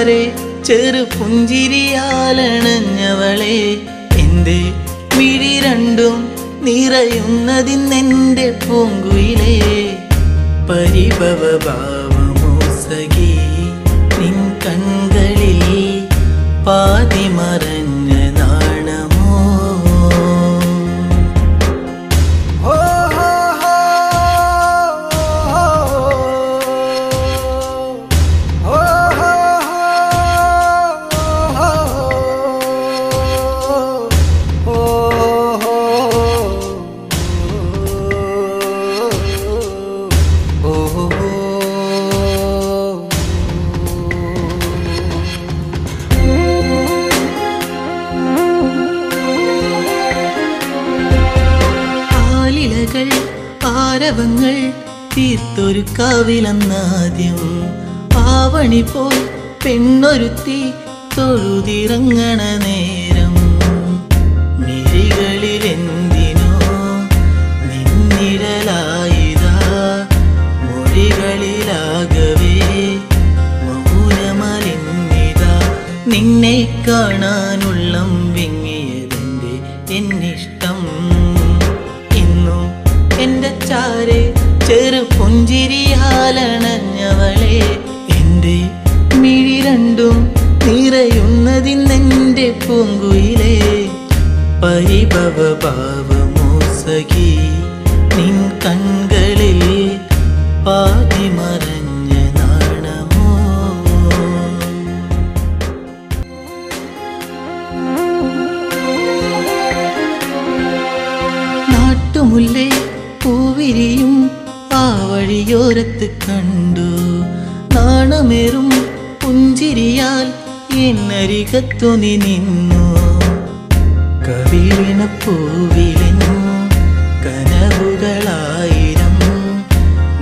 ചാരെ ചെറു പുഞ്ചിരിയാലണഞ്ഞവളെ എൻ്റെ മിഴി രണ്ടും നിറയുന്നതിന്നെൻ്റെ പൂങ്കുയിലേ പരിഭവ ഭാവമോ സഖി നിൻ കൺകളിൽ പാതി മറഞ്ഞ നാണമോ ആരവങ്ങൾ തീർത്തൊരു കാവിലെന്നാദ്യം ആവണി പോൽ പെണ്ണൊരുത്തി തൊഴുതിറങ്ങണ നേരം മിഴികളിലെന്തിനോ നിന്നിഴലായിതാ മൊഴികളിലാകവേ മൗനമലിന്നിതാ നിന്നെ കാണാനുള്ളം വിങ്ങിയതെന്റെ എന്നിഷ്ടം എൻ്റെ ചാരെ ചെറു പുഞ്ചിരിയാലണഞ്ഞവളെ എൻ്റെ മിഴി രണ്ടും നിറയുന്നതിന്നെൻ്റെ പൂങ്കുയിലേ പരിഭവ ഭാവമോ സഖി നിൻ കൺകളിൽ പാതി മറഞ്ഞ നാണമോ നാട്ടുമുല്ലേ പൂവിരിയും ആ വഴിയോരത്ത് കണ്ടു നാണമേറും പുഞ്ചിരിയാൽ എന്നരികത്തു നീ നിന്നു കവിളിന പൂവിലെന്നു കനവുകളായിരം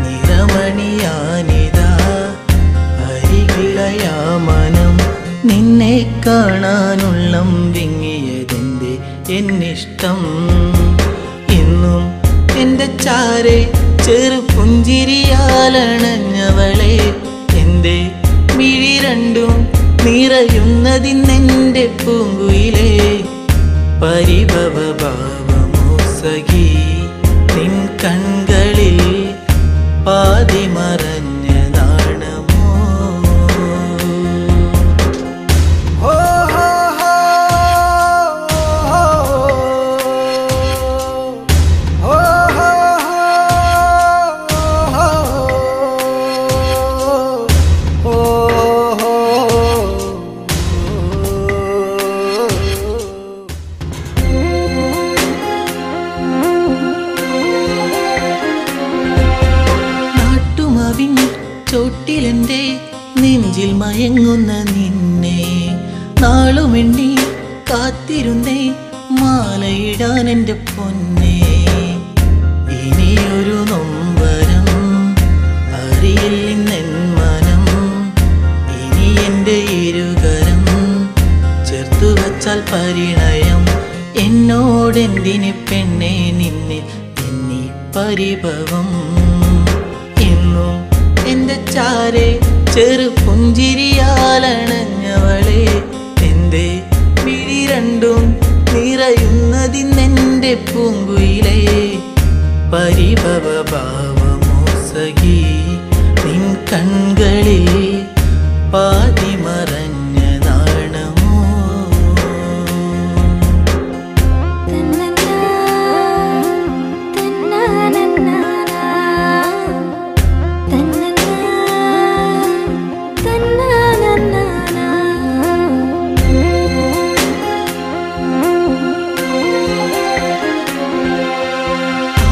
നിറമണിയാനിതാ അരികിളയാ മനം നിന്നെ കാണാനുള്ളം വിങ്ങിയതെന്റെ എന്നിഷ്ടം ഇന്നും എൻ്റെ ചാരെ ചെറു പുഞ്ചിരിയാലണഞ്ഞവളെ എൻ്റെ മിഴി രണ്ടും നിറയുന്നതിന്നെൻ്റെ പൂങ്കുയിലേ പരിഭവ ഭാവമോ സഖി നിൻ കൺകളിൽ പാതി മറഞ്ഞ നാണമോ ചോട്ടിലെൻ്റെ നെഞ്ചിൽ മയങ്ങുന്ന നിന്നെ നാളുമെണ്ണി കാത്തിരുന്നേ മാലയിടാൻ എൻ്റെ പൊന്നെ ഇനിയൊരു നൊമ്പരം അറിയില്ലെന്നെൻ മനം ഇനി എൻ്റെ ഇരുകരം ചേർത്തു വച്ചാൽ പരിണയം എന്നോടെന്തിന് പെണ്ണെ നിന്നിൽ എന്നീ പരിഭവം എന്നും എൻ്റെ ചാരെ ചെറു പുഞ്ചിരിയാലണഞ്ഞവളെ എൻ്റെ മിഴി രണ്ടും നിറയുന്നതിന്നെൻ്റെ പൂങ്കുയിലേ പരിഭവ ഭാവമോ സഖി നിൻ കൺകളിൽ പാതി മറഞ്ഞ നാണമോ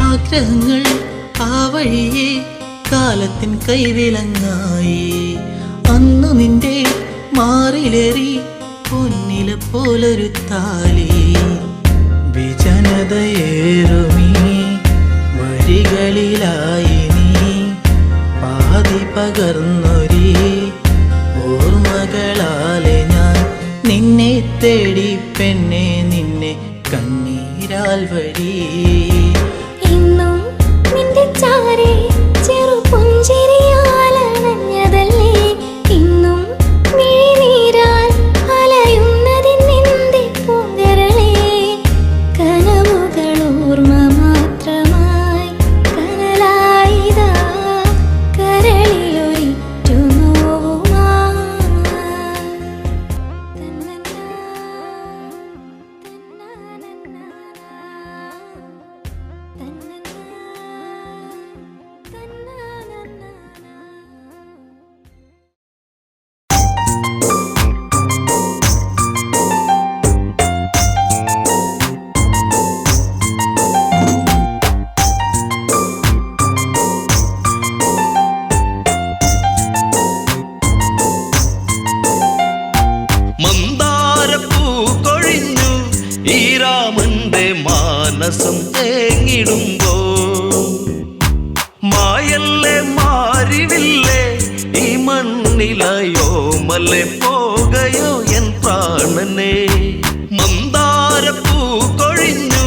ആഗ്രഹങ്ങൾ ആ വഴിയെ കാലത്തിൻ കൈവിലങ്ങായി അന്നു നിന്റെ മാറിലേറി പൊന്നില പോലൊരു താലി വിജനതയേറുമീ വഴികളിലായി നീ പാതി പകർന്നൊരി ഓർമ്മകളാലെ ഞാൻ നിന്നെ തേടി പെണ്ണെ നിന്നെ കണ്ണീരാൽ വഴി ഇന്നും നിന്റെ ചാരെ ചെറു പുഞ്ചിരിയാലണഞ്ഞതല്ലേ ഇന്നും മിഴി ഈ രാമന്റെ മാനസം തേങ്ങിടുമ്പോ മായല്ലേ മാറിവില്ലേ ഈ മണ്ണിലയോ മല്ലെ പോകയോ എൻ പ്രാണനെ മന്ദാരപ്പൂ കൊഴിഞ്ഞു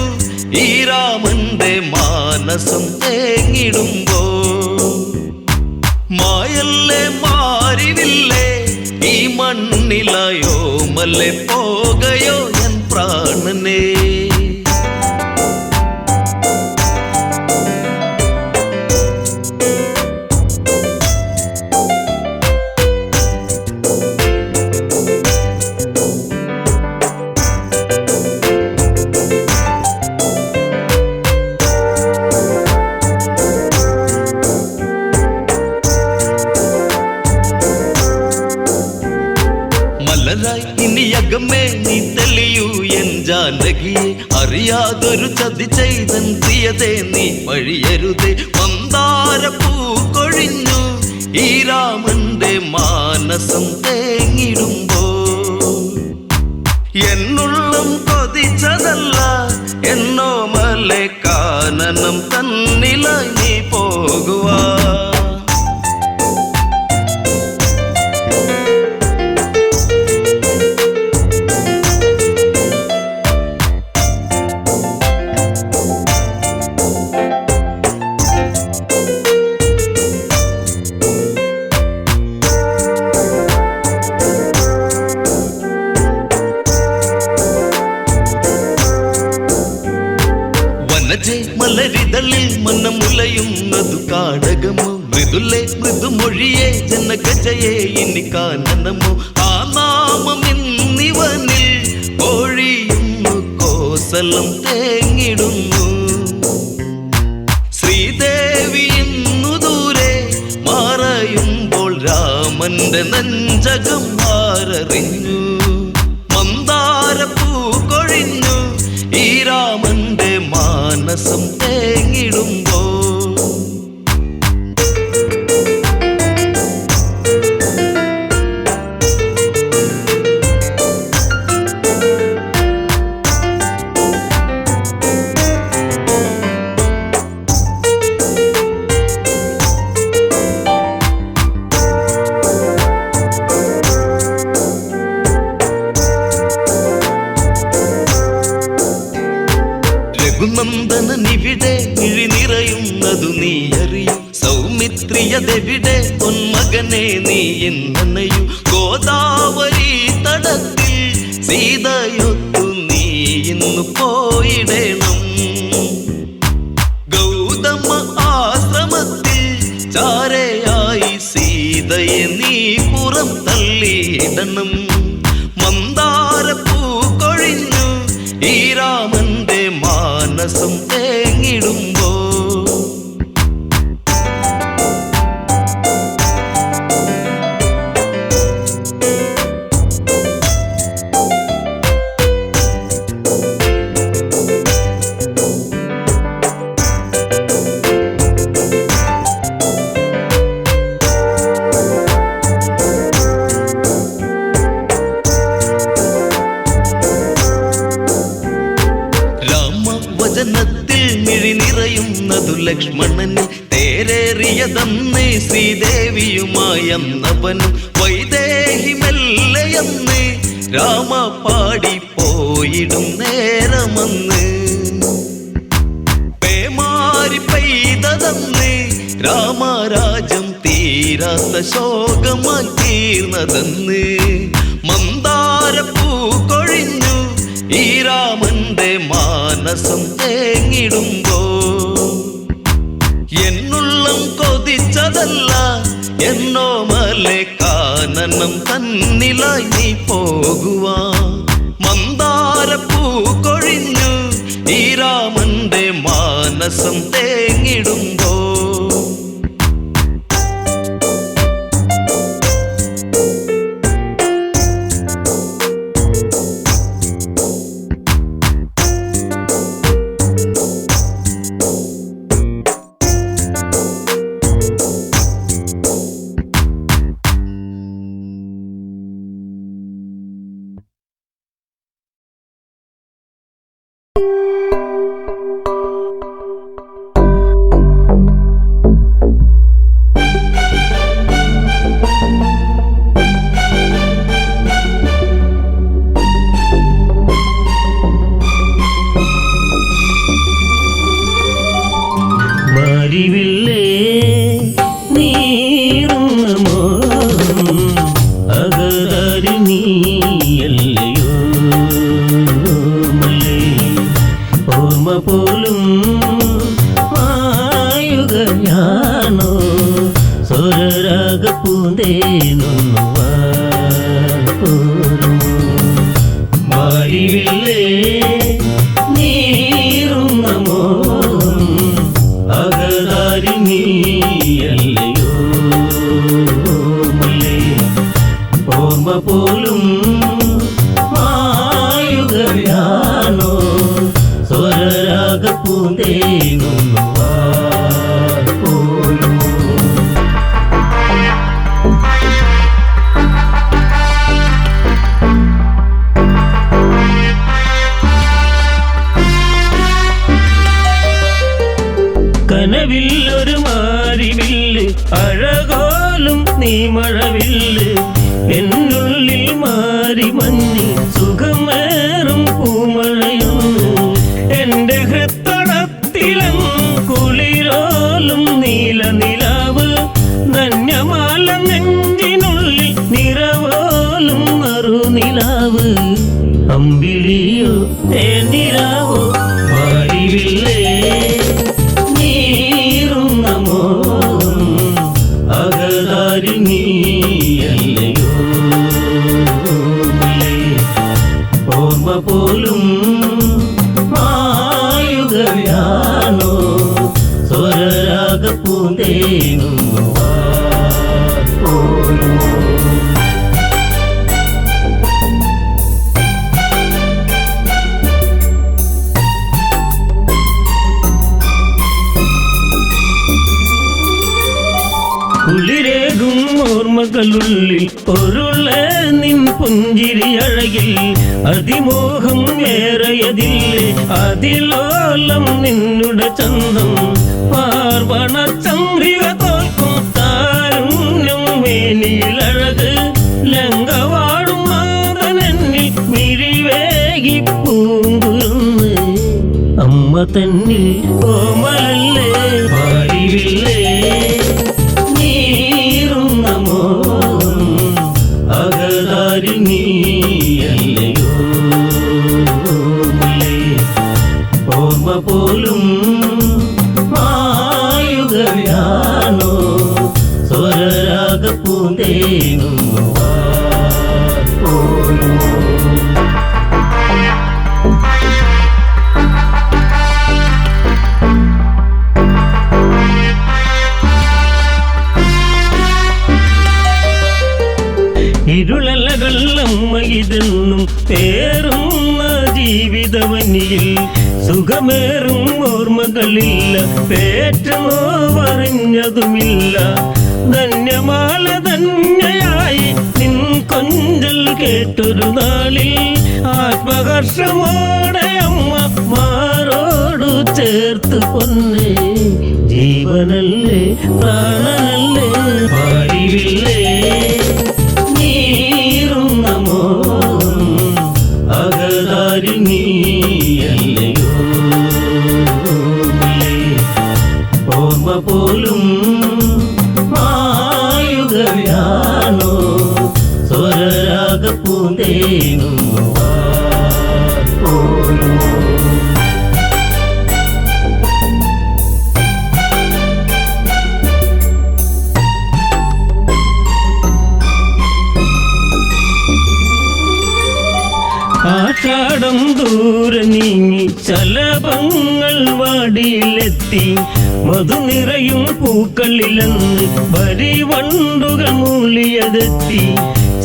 ഈ രാമന്റെ മാനസം തേങ്ങിടുമ്പോ മായല്ലേ മാറിവില്ലേ ഈ മണ്ണിലയോ മല്ലെ പോകയോ എൻ പ്രാണനെ ഇനിയകമേ നീ തെളിയൂ എൻ ജാനകിയെ അറിയാതൊരു ചതി ചെയ്തൻ പ്രിയതേ നീ വഴിയരുതേ മന്ദാരപ്പൂ കൊഴിഞ്ഞു ഈ രാമന്റെ മാനസം തേങ്ങിടുമ്പോ എന്നുള്ളം കൊതിച്ചതല്ല എന്നോ മലെ കാനനം തന്നിലായി നീ പോകുവാ മലരിതളിൽ മനമുലയുന്നതു കാടകമോ മൃദുലേ മൃദുമൊഴിയേ ജനഗജയെ ഇനി കാനനമോ ആ നാമം ഇന്നിവനിൽ കോഴിയുന്നു കോസലം തേങ്ങിടുന്നു ശ്രീദേവി ഇന്നു ദൂരെ മറയുമ്പോൾ രാമന്റെ നെഞ്ചകം ആരറിഞ്ഞു മന്ദാരപ്പൂ കൊഴിഞ്ഞു ഈ രാമന്റെ മാനസം തേങ്ങിടുമ്പോ രഘുനന്ദനനിവിടെ മിഴി നിറയുന്നതു നീ അറിയും സൗമിത്രിയതെവിടെ പൊന്മകനെ നീ എന്നനയു ഗോദാവരി തടത്തിൽ സീതയൊത്തു നീ ഇന്നു പോയിടണം ഗൗതമ ആശ്രമത്തിൽ ചാരയായി സീതയെ നീ പുറം തള്ളിയിടണം മന്ദാരപ്പൂ കൊഴിഞ്ഞു ഈ രാമന്റെ മാനസം തേങ്ങിടുമ്പോ വചനത്തിൽ മിഴി നിറയുന്നതു ലക്ഷ്മണന് തേരേറിയതന്ന് ശ്രീദേവിയുമായന്നവനും വൈദേഹി മെല്ലയെന്ന് രാമ പാടി പോയിടും നേരമന്ന് പേമാരി പെയ്തതെന്ന് രാമരാജം തീരാത്ത ശോകമായി തീർന്നതെന്ന് മന്ദാരപ്പൂ കൊഴിഞ്ഞു ഈ രാമന്റെ മാനസം തേങ്ങിടുമ്പോ എന്നുള്ളം കൊതിച്ചതല്ല എന്നോ മലെ കാനനം തന്നിലായി നീ പോകുവാ മന്ദാരപ്പൂ കൊഴിഞ്ഞു ഈ രാമന്റെ മാനസം തേങ്ങിടുമ്പോ ഓർമ്മ പോലും മായുകയാണോ സ്വരരാഗ പൂന്തേനൊന്നു മാറിവില്ലേ നീറുന്ന മോഹം അകതാരി നീയല്ലയോ മല്ലേ ഓർമ്മ പോലും മായുകയാണോ സ്വരരാഗ പൂന്തേനൊന്നു കനവില്ലൊരു മാരിവില്ല് അഴകോലും നീ മഴവില്ല് എന്നുള്ളിൽ മാറി മഞ്ഞി സുഖമേറും പൂമഴയൊന്ന് എന്റെ ഹൃത്തടത്തിലും കുളിരോലും നീല നിലാവ് ധന്യമാല നെഞ്ചിനുള്ളിൽ നിറവോലും മറുനിലാവ് അമ്പിളിയോ തേനിലാവോ മാറിവില്ലേ നീറുന്ന മോഹം അകതാരി നീയല്ലയോ ഓർമ്മ പോലും മായുകയാണോ സ്വരരാഗ പൂന്തേനൊന്നു കുളിരേകും ഓർമ്മകളുള്ളിൽ പൊരുള നിൻ പുഞ്ചിരി അഴകിൽ അതിമോഹം ഏറയതില്ലേ അതിലോലം നിന്നുടെ ചന്തം പാർവണ ചന്ദ്രിക തോൽക്കും താരുണ്യം മേനിലഴക് ലങ്കവാടും മാതനെന്നിൽ മിഴിവേകി പൂങ്കുരുന്ന് അമ്മ തന്നിൽ കോമലല്ലേ പാടിവില്ലേ നീറുന്ന മോഹം അകതാരി നീയല്ലയോ ഓർമ്മ പോലും മായുകയാണോ സ്വരരാഗ പൂന്തേനൊന്നു ഇരുളലകൾ അമ്മ ഇതെന്നും പേറുന്ന ജീവിതവനിയിൽ സുഖമേറും ഓർമ്മകളില്ല പേറ്റുമോ പറഞ്ഞതുമില്ല ധന്യമാല ധന്യയായി നിൻ കൊഞ്ചൽ കേട്ടൊരു നാളിൽ ആത്മഹർഷമോടെ അമ്മ മാറോടു ചേർത്ത് പൊന്നേ ജീവനല്ലേ പ്രാണനല്ലേ പാടിവില്ലേ നീറുന്ന മോഹം അകതാരി നീയല്ലയോ ഓർമ്മ പോലും മായുകയാണോ സ്വരരാഗ പൂന്തേനൊന്നു ആഷാഢം ദൂരെ നീങ്ങി ചലഭങ്ങൾ വാടിയിലെത്തി മധു നിറയും പൂക്കളിലെന്ന് വരിവണ്ടുകൾ മൂളിയതെത്തി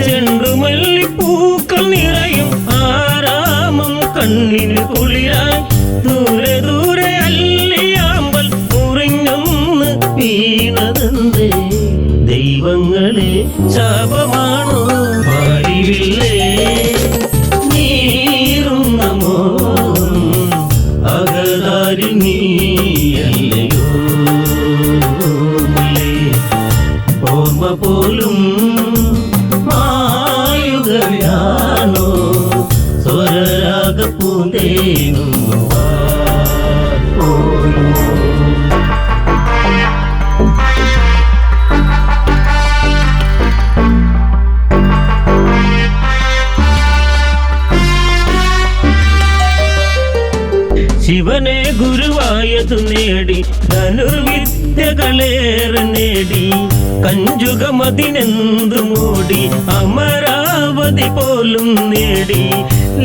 ചെണ്ടുമല്ലിപ്പൂക്കൾ നിറയും ആരാമം കണ്ണിന് കുളിരായി ദൂരെ ദൂരെ അല്ലിയാമ്പൽ മുറിഞ്ഞൊന്ന് വീണതെന്തേ ദൈവങ്ങളെ ശാപമാണോ പാടിവില്ലേ നീറുന്ന മോഹം അകതാരി നീയല്ലയോ ഓർമ്മ പോലും മായുകയാണോ സ്വരരാഗ പൂന്തേനൊന്നു ശിവനെ ഗുരുവായതു നേടി ധനുർവിദ്യകളേറെ നേടി കഞ്ചുകമതിനെന്തു മൂടി അമരാവതി പോലും നേടി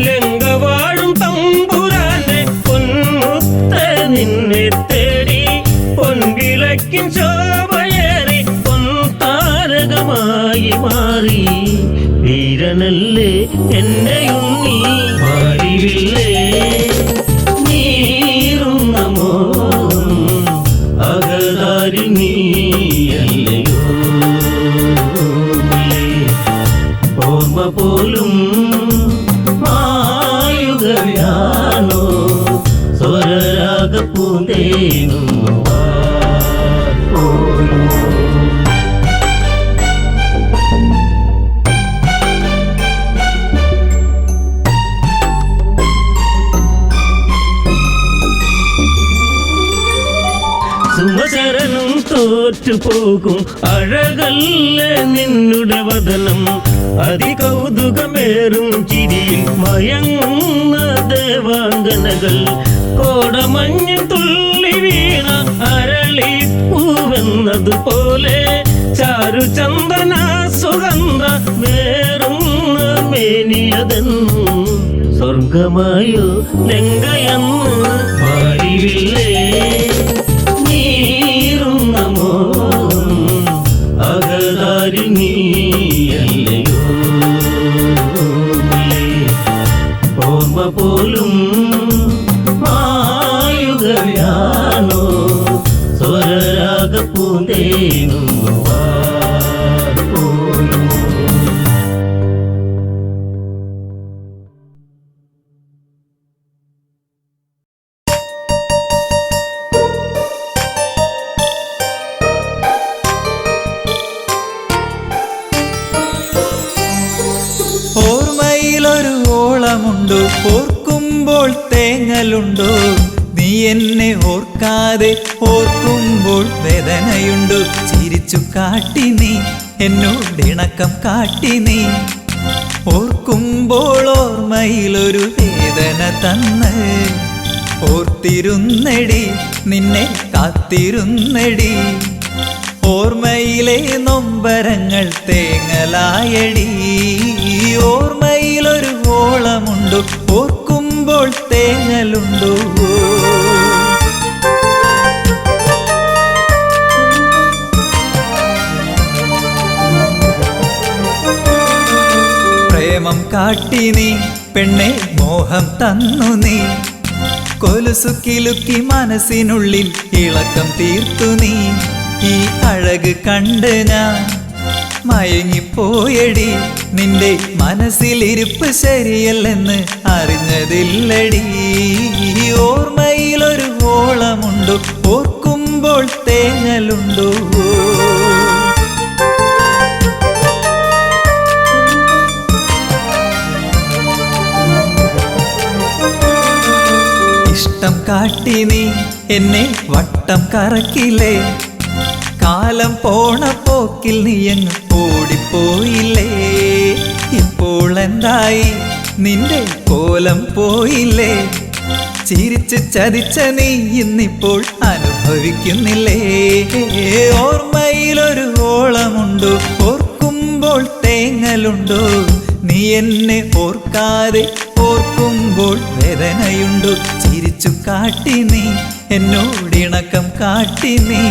ലങ്കവാഴും തമ്പുരാനെ പൊന്മുത്ത നിന്നെ തേടി പൊൻവിളക്കിൻ ശോഭയേറി പൊൻതാരകമായി മാറി വീരനല്ലേ എന്നെ ഉണ്ണി മാറിയില്ലേ നീറും നമോ അകതാരി നീയല്ലയോ ഓർമ്മ പോലും മായുകയാണോ സ്വരരാഗ പൂന്തേനും സുമചരനും തോറ്റുപോകും അഴകല്ല നിന്നുടെ വദനം അതികൗതുകമേറും ചിരിയിൽ മയങ്ങുന്ന ദേവാംഗനകൾ കോടമഞ്ഞു തുള്ളി വീണ അരളിപ്പൂവെന്നതുപോലെ ചാരുചന്ദന സുഗന്ധ വേറുന്ന മേനിയതെന്നും സ്വർഗമായോ ലങ്കയെന്ന് പാടിയില്ലേ നീറും നമോ അകതാരി നീയല്ലയോ ഓർമ്മ പോലും മായുകയാണോ സ്വരരാഗ പൂന്തേനും ഓർമ്മയിലൊരു ഓളമുണ്ടോ ഓർക്കുമ്പോൾ തേങ്ങലുണ്ടോ നീ എന്നെ ഓർക്കാതെ ഓർക്കുമ്പോൾ വേദനയുണ്ടോ ചിരിച്ചു കാട്ടി നീ എന്നോടിണക്കം കാട്ടി നീ ഓർക്കുമ്പോൾ ഓർമ്മയിലൊരു വേദന തന്ന് ഓർത്തിരുന്നടി നിന്നെ കാത്തിരുന്നടി ഓർമ്മയിലെ നൊമ്പരങ്ങൾ തേങ്ങലായടി ഓർമ്മയിലൊരു ഓളമുണ്ടോ ഓർക്കുമ്പോൾ തേങ്ങലുണ്ടോ പ്രേമം കാട്ടി നീ പെണ്ണെ മോഹം തന്നു നീ കൊലുസു കിലുക്കി മനസ്സിനുള്ളിൽ ഇളക്കം തീർത്തു നീ ഈ അഴക് കണ്ട് ഞാൻ മയങ്ങിപ്പോയടി നിന്റെ മനസ്സിലിരിപ്പ് ശരിയല്ലെന്ന് അറിഞ്ഞതില്ലടി ഓർമ്മയിലൊരു ഓളമുണ്ടോ ഓർക്കുമ്പോൾ തേങ്ങലുണ്ടോ ഇഷ്ടം കാട്ടി നീ എന്നെ വട്ടം കറക്കില്ലേ കാലം പോണ പോക്കിൽ നീയങ്ങ് ഓടിപ്പോയില്ലേ ഇപ്പോൾ എന്തായി നിന്റെ കോലം പോയില്ലേ ചിരിച്ച് ചതിച്ച നീ ഇന്നിപ്പോൾ അനുഭവിക്കുന്നില്ലേ ഓർമ്മയിലൊരു ഓളമുണ്ടോ ഓർക്കുമ്പോൾ തേങ്ങലുണ്ടോ നീ എന്നെ ഓർക്കാതെ ഓർക്കുമ്പോൾ വേദനയുണ്ടോ ചിരിച്ചു കാട്ടി നീ എന്നോടിണക്കം കാട്ടി നീ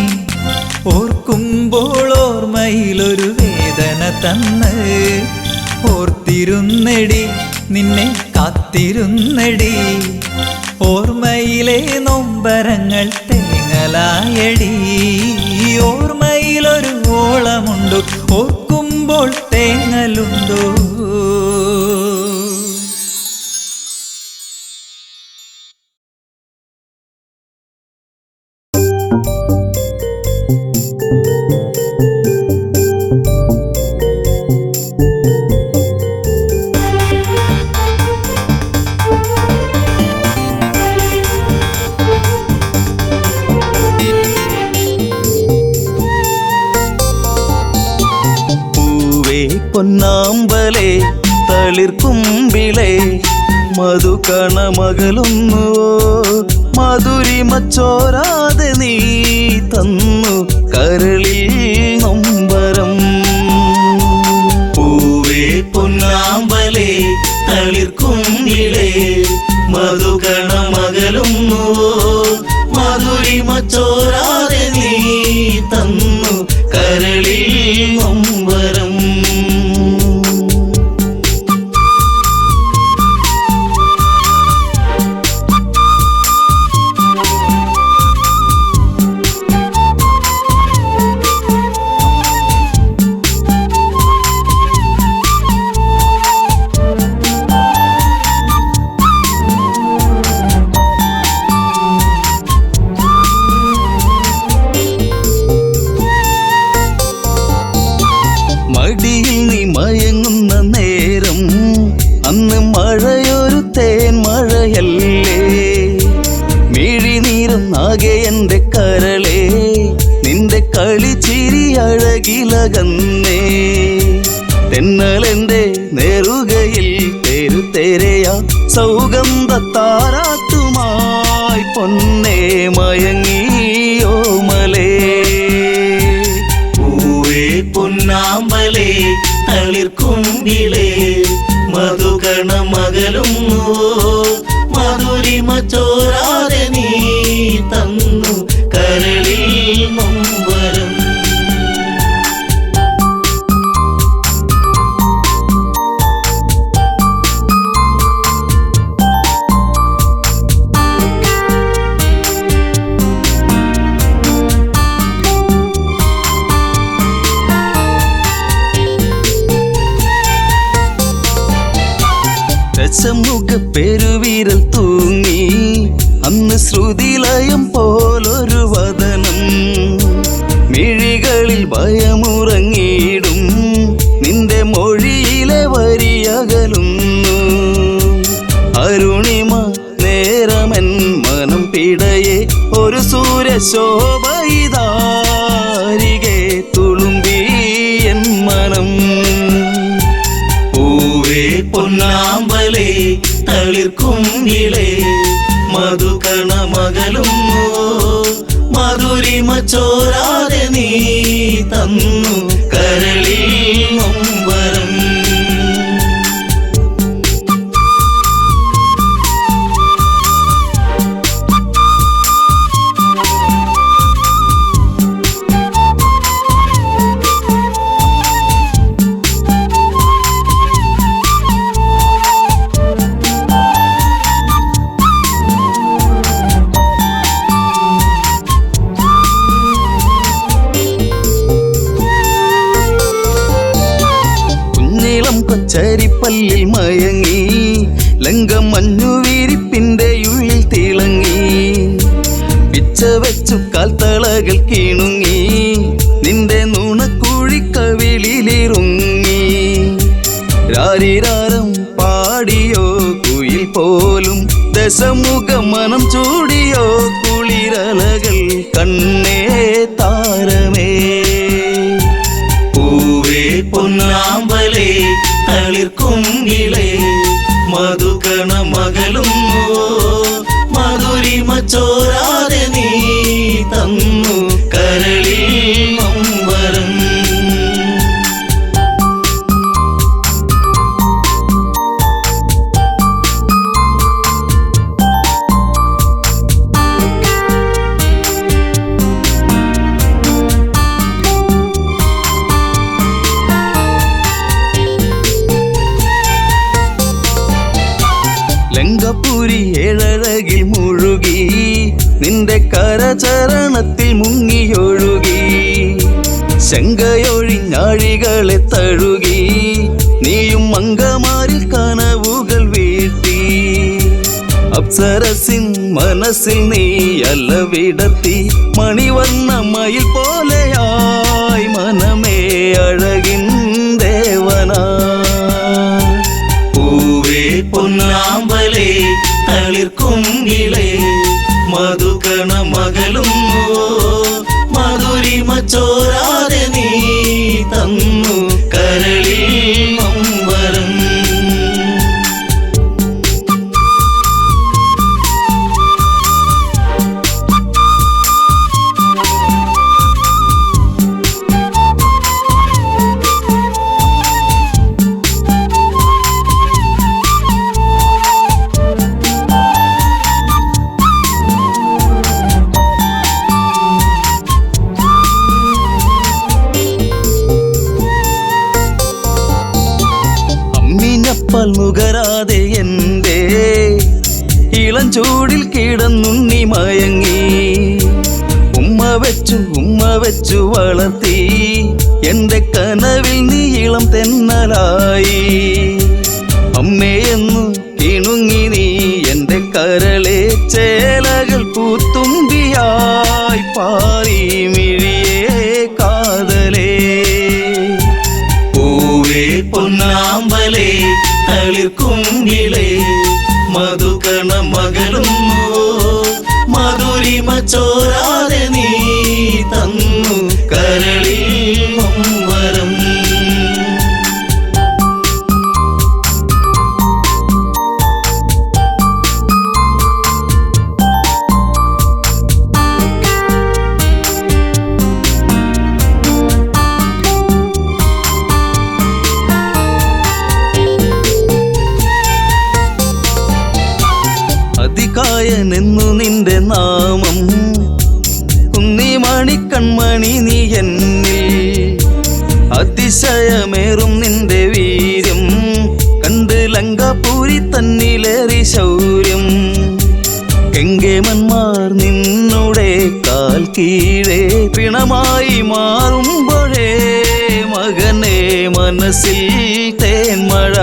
ഓർക്കുമ്പോൾ ഓർമ്മയിലൊരു വേദന തന്ന് ഓർത്തിരുന്നടി നിന്നെ കാത്തിരുന്നടി ഓർമ്മയിലെ നൊമ്പരങ്ങൾ തേങ്ങലായടി ഓർമ്മയിലൊരു ഓളമുണ്ടോ ഓർക്കുമ്പോൾ തേങ്ങലുണ്ടോ പൊന്നാമ്പലേ തളിർക്കുമ്പിളേ മധുകണമകലുന്നുവോ മധുരിമ ചോരാതെ നീ തന്നു കരളിൽ നൊമ്പരം. പൂവേ പൊന്നാമ്പലേ തളിർക്കുന്നിലേ മധുകണമകലുന്നു മധുരിമ ചോരാതെ നീ തന്നു കരളിൽ നൊമ്പരം. മടിയിൽ നീ മയങ്ങുന്ന നേരം അന്ന് മഴയൊരു തേൻ മഴയല്ലേ. മിഴിനീരുന്നാകെ എൻ്റെ കരളേ നിന്റെ കളിച്ചിരി അഴകിലകന്നേ. തെന്നലെൻ്റെ നേറുകയിൽ തെരുതെരയാ സൗഗന്ധ താരാട്ടുമായി പൊന്നേ മയങ്ങിയോ മലേ. പൊന്നാമ്പലേ തളിർക്കുമ്പിളേ മധുകണമകലുന്നു മധുരിമ ചോരാതെ നീ തന്നു കരളിൽ നൊമ്പരം. രസമുഖ പെരുവിരൽ തൂങ്ങി അന്ന് ശ്രുതിലയം പോലൊരു വദനം. മിഴികളിൽ ഭയമുറങ്ങിയിടും നിന്റെ മൊഴിയിലെ വരിയകലുന്നു. അരുണിമ നേരമൻ മനം പിടയെ ഒരു സൂര്യശോഭയിതാരികെ തുളുമ്പി എൻ മനം. പൂവേ പൊന്നാമ്പലേ തളിർക്കുന്നിലേ മധുകണമകലുന്നു മധുരിമ ചോരാതെ നീ തന്നു കരളിൽ നൊമ്പരം. കൊച്ചരിപ്പല്ലിൽ മയങ്ങി ലങ്കമഞ്ഞു വിരിപ്പിന്റെ ഉള്ളിൽ തിളങ്ങി. പിച്ച വെച്ചു കാൽത്തളകൾ കിണുങ്ങി നിന്റെ നുണക്കുഴിക്കവിളിലിറുങ്ങി. രാരിരാരം പാടിയോ കുയിൽ പോലും ദശമുഖ മനം ചൂടിയോ കുളിരലകൾ കണ്ണേ താരമേ. പൂവേ പൊന്നാമ്പലേ തളിർക്കുങ്കിളേ മധുകണമകലുന്നു മധുരിമ ചോരാതെ നീ തന്നു കരളിൽ നൊമ്പരം. ലങ്കപുരി ഏഴഴകിൽ മുഴുകി നിന്റെ കരചരണത്തിൽ മുങ്ങിയൊഴുകി. ശങ്കയൊഴിഞ്ഞാഴികളെ തഴുകി നീയും മങ്കമാരിൽ കനവുകൾ വീഴ്ത്തി. അപ്സരസിൻ മനസ്സിൽ നീ അലവിടത്തി മണിവർണ്ണ മയിൽ പോലെയായി മനമേ അഴകിൻ ദേവനാ. പൂവേ പൊന്നാമ്പലേ തളിർക്കുങ്കിളേ മധുകണമകലുന്നു മധുരിമ ചോരാതെ നീ തന്നു കരളിൽ നൊമ്പരം. ചൂടിൽ കിടന്നുണ്ണി മയങ്ങി. ഉമ്മ വെച്ചു വളർത്തി എന്റെ കനവിൽ നീ ഇളം തെന്നലായി. അമ്മയെന്നു കിണുങ്ങി നീ എന്റെ കരളെ ചേലകൾ പൂത്തുമ്പിയായി പാറി മിഴിയേ കാതലേ. പൂവേ പൊന്നാമ്പലേ തളിർക്കുങ്കിലേ മധുകണ മകളുന്നു മധുരിമ ചോരാതെ നീ തന്നു കരളിൽ നൊമ്പരം. അതികായനെന്നു നിന്റെ നാമം കുന്നിമണി കൺമണി നീ എന്നിൽ. അതിശയമേറും നിന്റെ വീര്യം കണ്ട് ലങ്കാപുരി തന്നിലേറി ശൗര്യം. കെങ്കേമന്മാർ നിന്നുടെ കാൽ കീഴേ പിണമായി മാറുമ്പോഴേ മകനെ മനസ്സിൽ തേന്മഴ.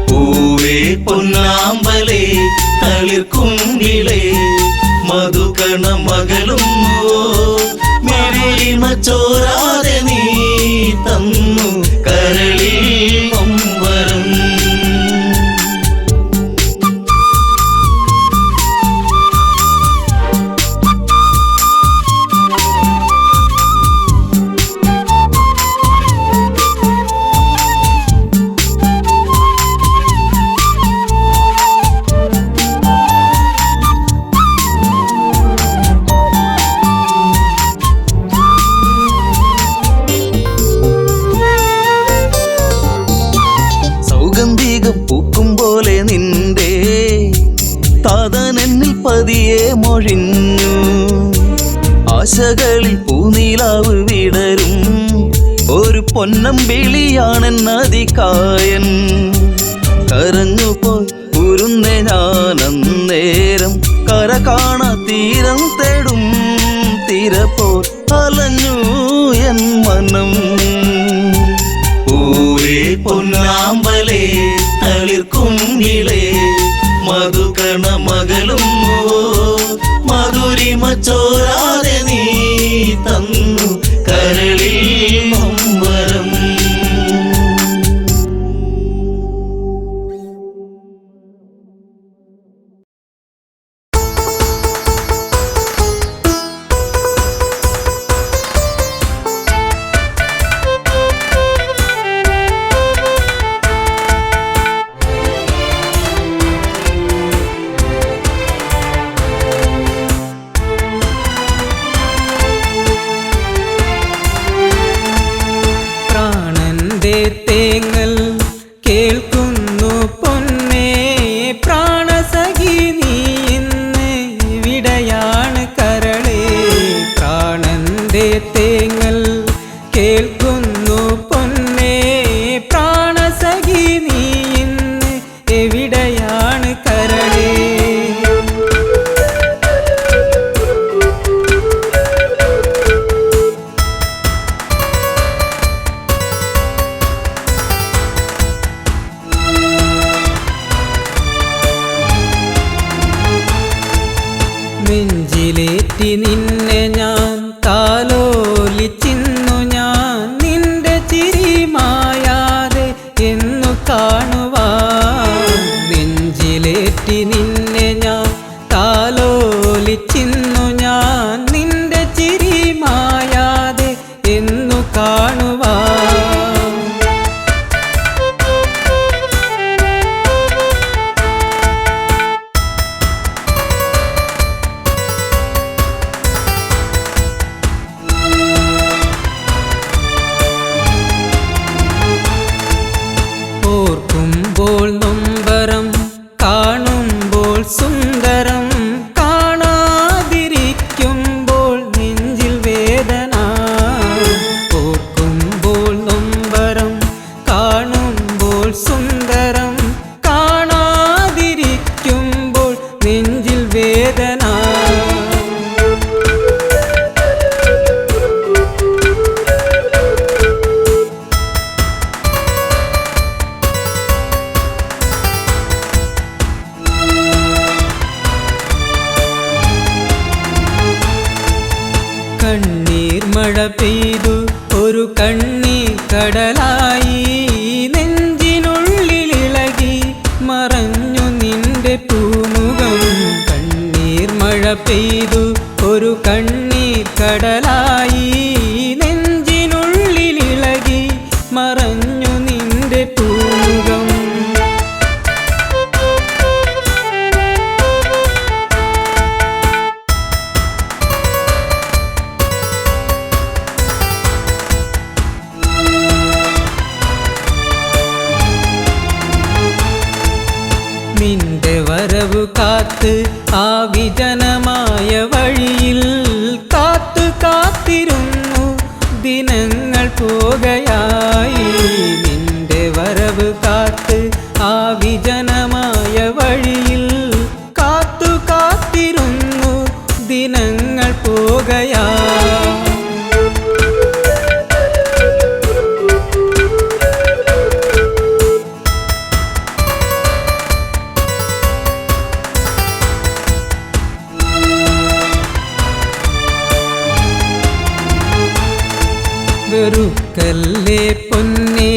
പൂവേ പൊന്നാമ്പലേ തളിർക്കുങ്കിലേ മധുകണ മകളുന്നു മധുരിമ ചോരാതെ നീ തന്നു കരളിൽ നൊമ്പരം. സൗഗന്ധികം പൂക്കും പോലെ നിന്റെ താതനെന്നിൽ പതിയെ മൊഴിഞ്ഞു. ആശകളിൽ പൂനീലാവ് വിടരും ഒരു പൊന്നമ്പിളിയാണെന്നതികായൻ. കരഞ്ഞുപോയി ഉരുന്നേ ഞാനന്നേരം കര കാണാ തീരം തേടും തിരപ്പോൾ അലഞ്ഞു എൻ മനം. പൂവേ പൊന്നാമ്പലേ തളിർക്കുങ്കിലേ മധുകണ മകളുന്നു മധുരിമ ചോരാതെ നീ തന്നു കരളിൽ നൊമ്പരം. തേങ്ങൽ കേൾക്കുന്നു പൊന്നേ പ്രാണസഖി നീ ഇന്ന് വിടയാണ് കരളേ. പ്രാണന്റെ തേങ്ങൽ കേൾക്കുന്നു പൊന്നേ പ്രാണസഖി നീ ഇന്ന് എവിടെയാണ് കരളേ. നെഞ്ചിലേറ്റി നിന്നെ ഞാൻ താലോലിച്ചിന്നു ഞാൻ നിന്റെ ചിരി മായാതെ എന്നു കാണുവാൻ. നെഞ്ചിലേറ്റി നിന്നെ ഞാൻ താലോലിച്ചിന്നു ഞാൻ നിന്റെ ചിരി മായാതെ എന്നു കാണുവാൻ. ഓർക്കുമ്പോൾ നൊമ്പരം കാണുമ്പോൾ സുന്ദരം കാണാതിരിക്കുമ്പോൾ നെഞ്ചിൽ വേദന. ഓർക്കുമ്പോൾ നൊമ്പരം കാണുമ്പോൾ സുന്ദരം കാണാതിരിക്കുമ്പോൾ മഴ പെയ്തു ഒരു കണ്ണീർ കടലായി നെഞ്ചിനുള്ളിലിളകി മറഞ്ഞു നിന്റെ പൂമുഖം. കണ്ണീർ മഴ പെയ്തു ഒരു കണ്ണീർ കടലായി നെഞ്ചിനുള്ളിലിളകി മറഞ്ഞു നിന്റെ പൂമുഖം. നിന്റെ വരവ് കാത്ത് ആ വിജനമായ വഴിയിൽ കാത്തു കാത്തിരുന്നു ദിനങ്ങൾ പോകയായി. നിന്റെ വരവ് കാത്ത് ആ വിജനമായ വഴിയിൽ കാത്തു കാത്തിരുന്നു ദിനങ്ങൾ പോകയായി. വെറുക്കല്ലേ പൊന്നേ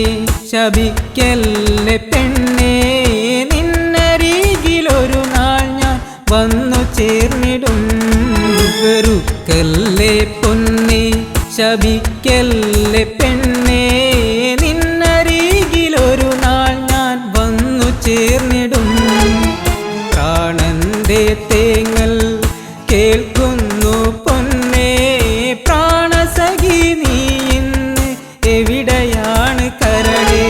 ശപിക്കല്ലേ പെണ്ണേ നിന്നരികിലൊരു നാൾ ഞാൻ വന്നു ചേർന്നിടും. വെറുക്കല്ലേ പൊന്നേ ശപിക്കല്ലേ പെണ്ണേ നിന്നരികിലൊരു നാൾ ഞാൻ വന്നു ചേർന്നിടും. പ്രാണന്റെ തേങ്ങൽ കേൾക്കുന്നു പൊന്നേ പ്രാണസഖി നീ ഇന്ന് എവിടെയാണ് കരളേ.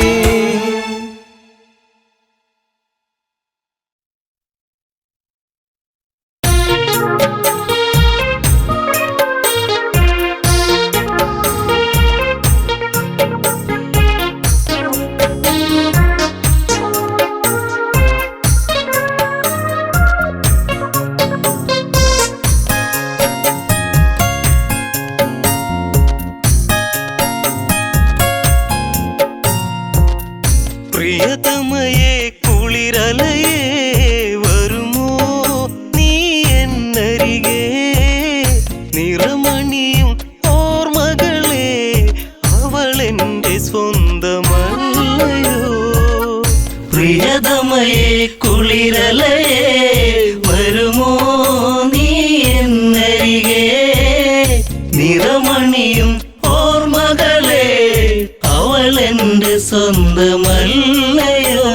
പ്രിയതമയേ കുളിരലയേ വരുമോ നീ എന്നരികെ. നിറമണിയും ഓർമ്മകളെ അവളെന്റെ സ്വന്തമല്ലയോ. പ്രിയതമയേ കുളിരലയേ വരുമോ നീ എന്നരികെ. നിറമണിയും ഓർമ്മകളെ അവളെന്റെ സ്വന്തമല്ലയോ.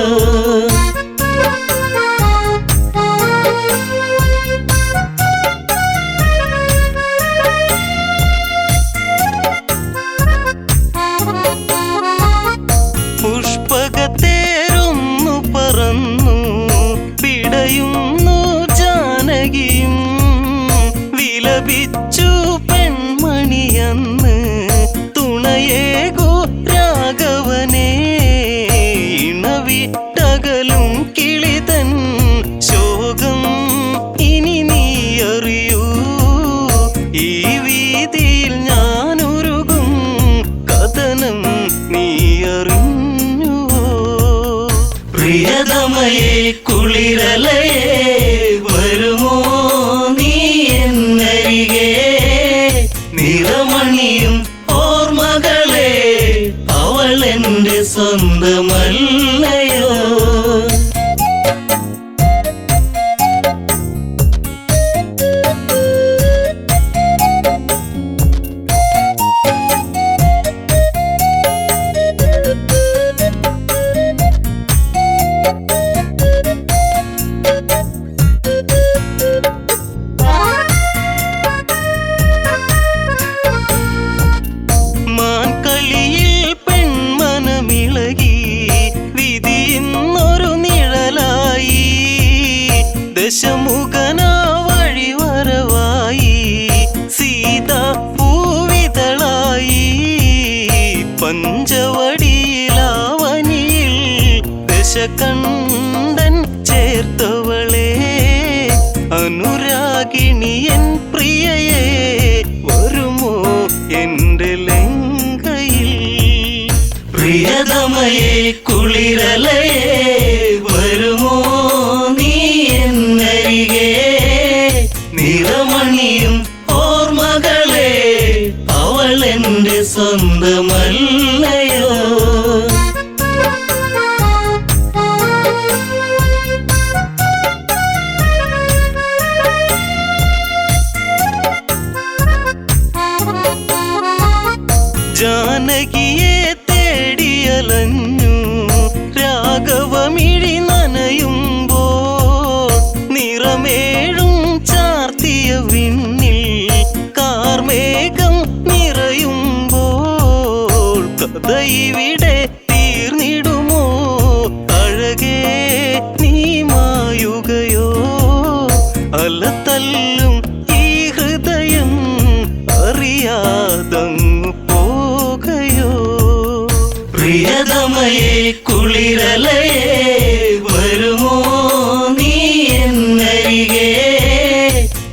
പുഷ്പകത്തേരൊന്നു പറന്നു പിടയുന്നു ജാനകിയും. വിലപിച്ചു പെൺമണിയന്ന് തുണയേകോ രാഘവനേ. ഇണവിട്ടകലും കിളിതൻ ശോകം ഇനി നീ അറിയൂ. ഈ വീതിയിൽ ഞാനൊരുകും കഥനം നീ അറിഞ്ഞുവോ. പ്രിയതമയേ കുളിരലയേ വരുമോ നീ എന്നരികെ. നിറമണിയും ഓർമ്മകളെ അവളെന്റെ സ്വന്തമല്ലയോ. മാൻകളിയിൽ പെൺമനമിളകി വിധിയെന്നൊരു നിഴലായി. ദശമുഖനാ വഴിവരവായി സീതാ പൂവിതളായി. പഞ്ചവടിയിലാവനിയിൽ ദശകണ്ഠൻ ചേർത്തവളെ. അനുരാഗിണിയൻ പ്രിയയെ വരുമോ എന്റെ ലങ്കയിൽ. പ്രിയതമയേ കുളിരലയേ വരുമോ നീ എന്നരികെ. നിറമണിയും ഓർമ്മകളെ അവളെ അലതല്ലും ഈ ഹൃദയം അറിയാതങ്ങു പോകയോ പ്രിയതമയെ കുളിരലയെ വരുമോ നീ എന്നരികെ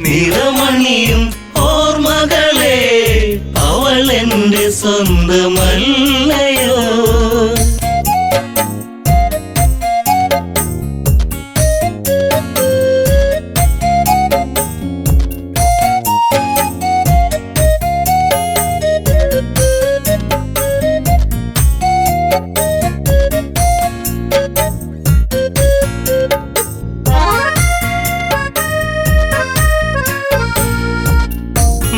നിറമണിയും ഓർമ്മകളെ അവൾ എന്റെ സ്വന്തമല്ലയോ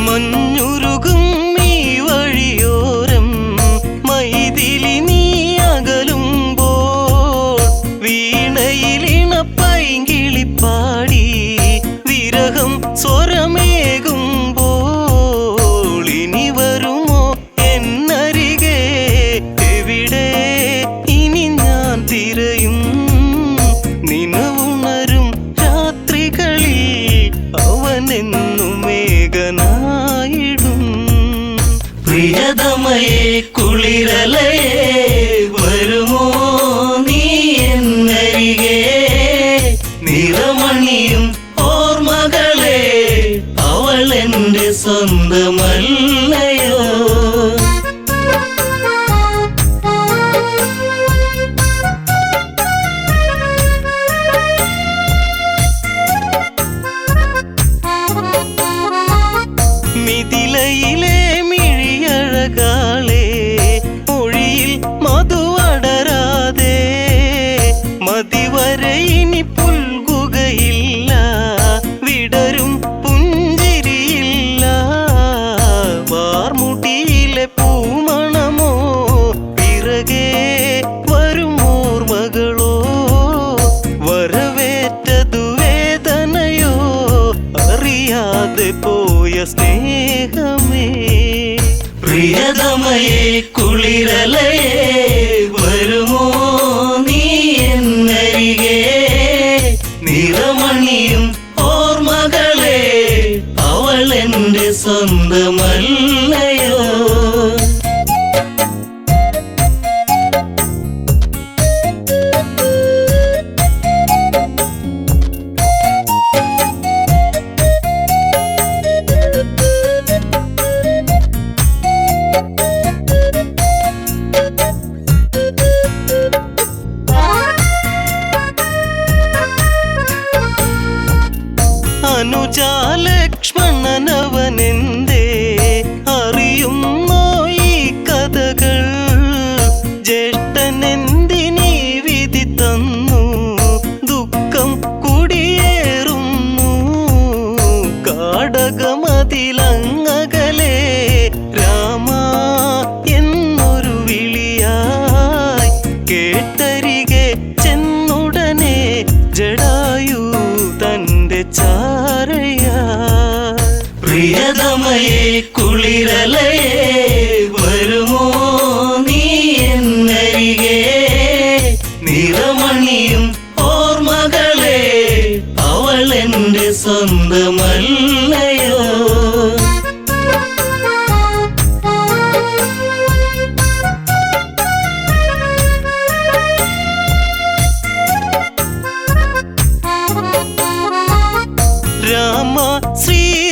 മഞ്ഞുരുകും ഈ വഴിയോരം മൈതിലി നീ അകലുമ്പോൾ വീണയിലിണ പൈങ്കിളിപ്പാടി വിരഹം സ്വരമേകുമ്പോൾ ഇനി വരുമോ എന്നരികെ എവിടെ ഇനി ഞാൻ തിരയും നിനവുണരും രാത്രികളിൽ അവനെന്നു മേഘനായിടും പ്രിയതമയെ കുളിരലയെ വരുമോ നീ എന്നരികെ നിറമണിയും ഓർമ്മകളെ അവൾ എന്റെ സ്വന്തമല്ലയോ മിഥിലയിലെ മിഴിയഴകാളെ മൊഴിയിൽ മധുവടരാതെ മതിവരെ ഇനി പുൽകുകയില്ല വിടരും പുഞ്ചിരിയില്ല വാർമുടിയിലെ പൂമണമോ പിറകെ വരുമോർമകളോ വരവേറ്റതു വേദനയോ അറിയാതെ പോയ സ്നേഹമേ പ്രിയതമയെ കുളിരലയെ വരുമോ നീ എന്നരികെ നിറമണിയും ഓർമ്മകളെ അവൾ എന്റെ സ്വന്തമല്ലയോ അനുജാലക്ഷ്മണനവനെന്തേ അറിയുന്നോ ഈ കഥകൾ ജ്യേഷ്ഠനെന്തിനീ വിധി തന്നു ദുഃഖം കുടിയേറുന്നു കാടകമതിലങ്ങകലെ രാമ എന്നൊരു വിളിയായി കേട്ടരികെ ചെന്നുടനെ ജടായു തന്റെ ചാരയാ പ്രിയതമയെ കുളിരലയെ വരുമോ നീ എന്നരികെ നിറമണിയും ഓർമ്മകളെ അവൾ എന്റെ സ്വന്തമല്ലയോ രാമ ശ്രീരാഘവനാമം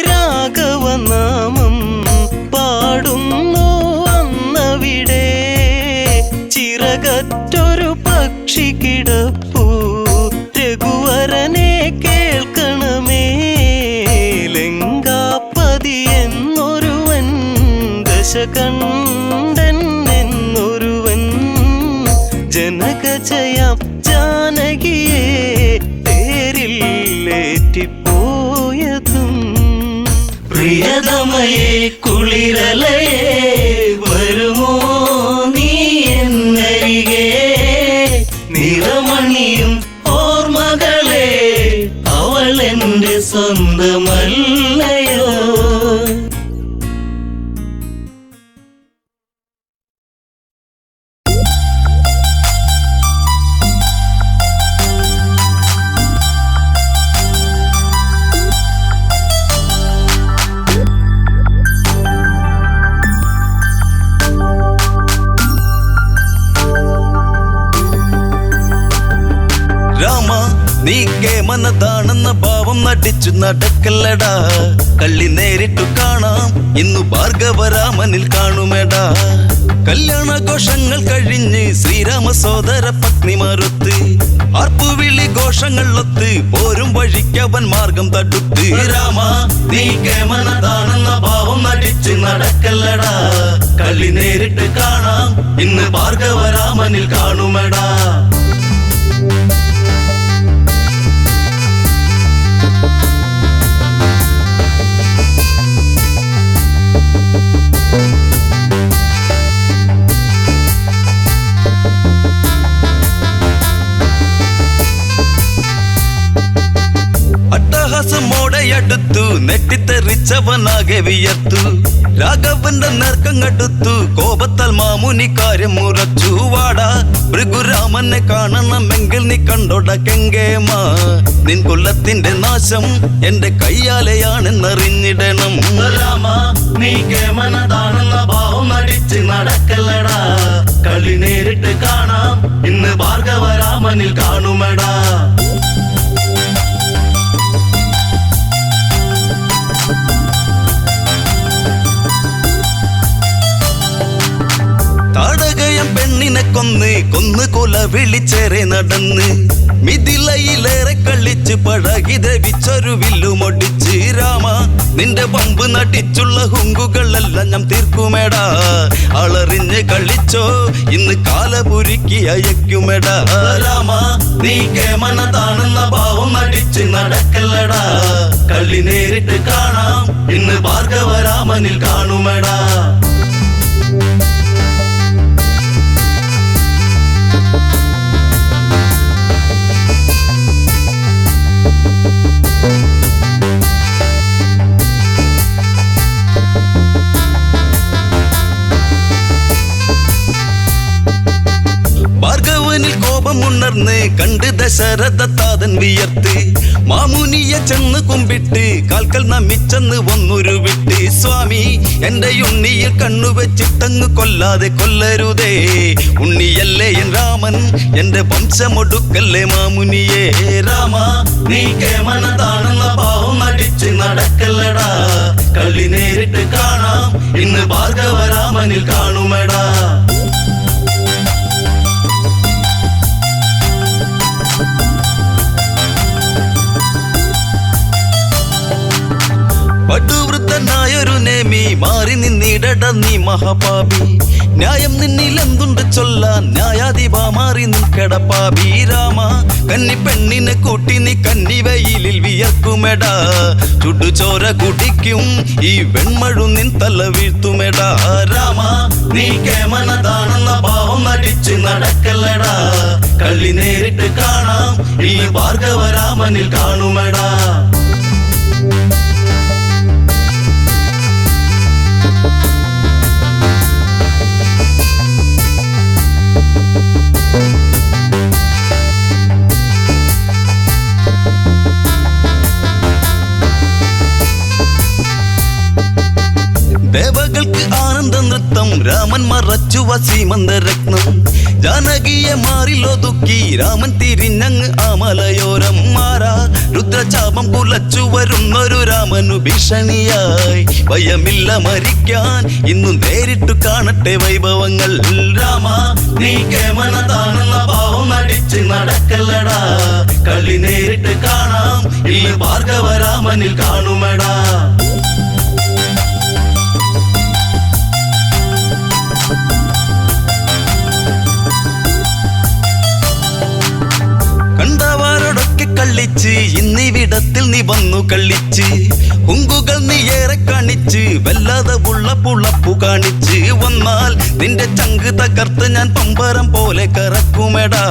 പാടുന്നു അന്നവിടെ ചിറകറ്റൊരു പക്ഷി കിടപ്പു രഘുവരനെ കേൾക്കണമേ ലങ്കാപതി എന്നൊരുവൻ ദശകണ്ഠൻ എന്നൊരുവൻ ജനകജയാം ജാനകിയെ തേരിലേറ്റിപ്പോയതും പ്രിയതമയെ കുളിരലയെ വരുമോ നീ എന്നരികെ നിറമണിയും ഓർമ്മകളെ അവൾ എന്റെ സ്വന്തമല്ലയോ കേമനതാണെന്ന ഭാവം നടിച്ചു നടക്കല്ലടാ. കള്ളി നേരിട്ടു കാണാം ഇന്നു ഭാർഗവരാമനിൽ കാണുമെടാ. കല്യാണഘോഷങ്ങൾ കഴിഞ്ഞ് ശ്രീരാമ സോദര പത്നിമാരൊത്ത് ആർപ്പുവിളി ഘോഷങ്ങളൊത്ത് പോരും വഴിക്കവൻ മാർഗം തടുത്ത്. രാമ നീ കേമനതാണെന്ന ഭാവം നടിച്ചു നടക്കല്ലടാ. കള്ളി നേരിട്ട് കാണാം ഇന്ന് ഭാർഗവരാമനിൽ കാണുമെടാ. അട്ടഹാസമോടെയടുത്തു നെട്ടിത്തെറിച്ചവനാകെ വിയർത്തു. രാഘവന്റെ നേർക്കങ്ങടുത്തു കോപത്താൽ മാമുനി കാര്യം മുറച്ചു. വാടാ ഭൃഗുരാമനെ കാണണമെങ്കിൽ നീ കണ്ടോട കെങ്കേമ. നിൻ കുലത്തിന്റെ നാശം എന്റെ കയ്യാലെയാണെന്നറിഞ്ഞിടണം. രാമ നീ കേമനതാണെന്ന ഭാവം നടിച്ച് നടക്കല്ലടാ. കളി നേരിട്ട് കാണാം ഇന്ന് ഭാർഗവരാമനിൽ കാണുമെടാ. താടകയം പെണ്ണിനെ കൊന്ന് കൊല വിളിച്ചേറെ നടന്ന് മിഥിലയിലേറെ കളിച്ച് പഴകി ദ്രവിച്ചൊരു വില്ലുമൊടിച്ച്. രാമ നിന്റെ പമ്പ് നടിച്ചുള്ള ഹുങ്കുകളെല്ലാം ഞാൻ തീർക്കുമെടാ. അളറിഞ്ഞ് കളിച്ചോ ഇന്ന് കാലപുരുക്കി അയക്കുമെടാ. രാമ നീ കേമനതാണെന്ന ഭാവം നടിച്ച് നടക്കല്ലടാ. കളി നേരിട്ട് കാണാം ഇന്ന് ഭാർഗവരാമനിൽ കാണുമെടാ. ഭാർഗവനിൽ കോപമുണർന്ന് കണ്ട് ദശരഥ താതൻ വിയർത്ത്. മാമുനിയെ ചെന്ന് കുമ്പിട്ട് കാൽക്കൽ നമിച്ചെന്ന് ഒന്നൊരു വിട്ട്. സ്വാമി എന്റെ ഉണ്ണിയിൽ കണ്ണുവെച്ചിട്ടങ്ങ് കൊല്ലാതെ കൊല്ലരുതേ. ഉണ്ണിയല്ലേ എൻ രാമൻ എന്റെ വംശമൊടുക്കല്ലേ മാമുനിയെ. രാമ നീ കേമനതാണെന്ന ഭാവം നടിച്ച് നടക്കല്ലടാ. കളി നേരിട്ട് കാണാം ഇന്ന് ഭാർഗവരാമനിൽ കാണുമെടാ. പടുവൃദ്ധനായൊരു നേമി മാറി നിന്നിടട നീ മഹാപാപി. ന്യായം നിന്നിൽ എന്തുണ്ട് ചൊല്ലാൻ ന്യായാധിപ മാറി നിൽക്കടപ്പാപി. രാമ കന്നി പെണ്ണിനെ കൂട്ടി നീ കന്നിവയിലിൽ വിയർക്കുമെടാ. ചുടുചോര കുടിക്കും ഈ വെൺമഴു നിൻ തല വീഴ്ത്തുമെടാ. രാമ നീ കേമനതാണെന്ന ഭാവം നടിച്ച് നടക്കല്ലടാ. കളി നേരിട്ട് കാണാം ഇന്ന് ഭാർഗവരാമനിൽ കാണുമെടാ. ദേവകൾക്ക് ആനന്ദ നൃത്തം രാമൻ മറച്ചു വസീമന്തരത്നം. ജാനകിയെ മാറിലൊതുക്കി രാമൻ തിരിഞ്ഞങ്ങ് ആമലയോരം. മാറാ രുദ്രചാപം കുലച്ചു വരുന്നൊരു രാമനു ഭീഷണിയായി. ഭയമില്ല മരിക്കാൻ ഇന്നു നേരിട്ടു കാണട്ടെ വൈഭവങ്ങൾ. രാമ നീ കേമനതാണെന്ന ഭാവം നടിച്ച് നടക്കല്ലടാ. കളി നേരിട്ട് കാണാം ഇന്ന് ഭാർഗവരാമനിൽ കാണുമെടാ. കണ്ടവാരോടൊക്കെ കള്ളിച്ച് ഇന്നിവിടത്തിൽ നീ വന്നു കള്ളിച്ച്. ഹുങ്കുകൾ നീ ഏറെ കാണിച്ച് വല്ലാതെ ഉള്ള പുളപ്പു കാണിച്ച്. വന്നാൽ നിന്റെ ചങ്ക് തകർത്ത് ഞാൻ പമ്പരം പോലെ കറക്കുമെടാ.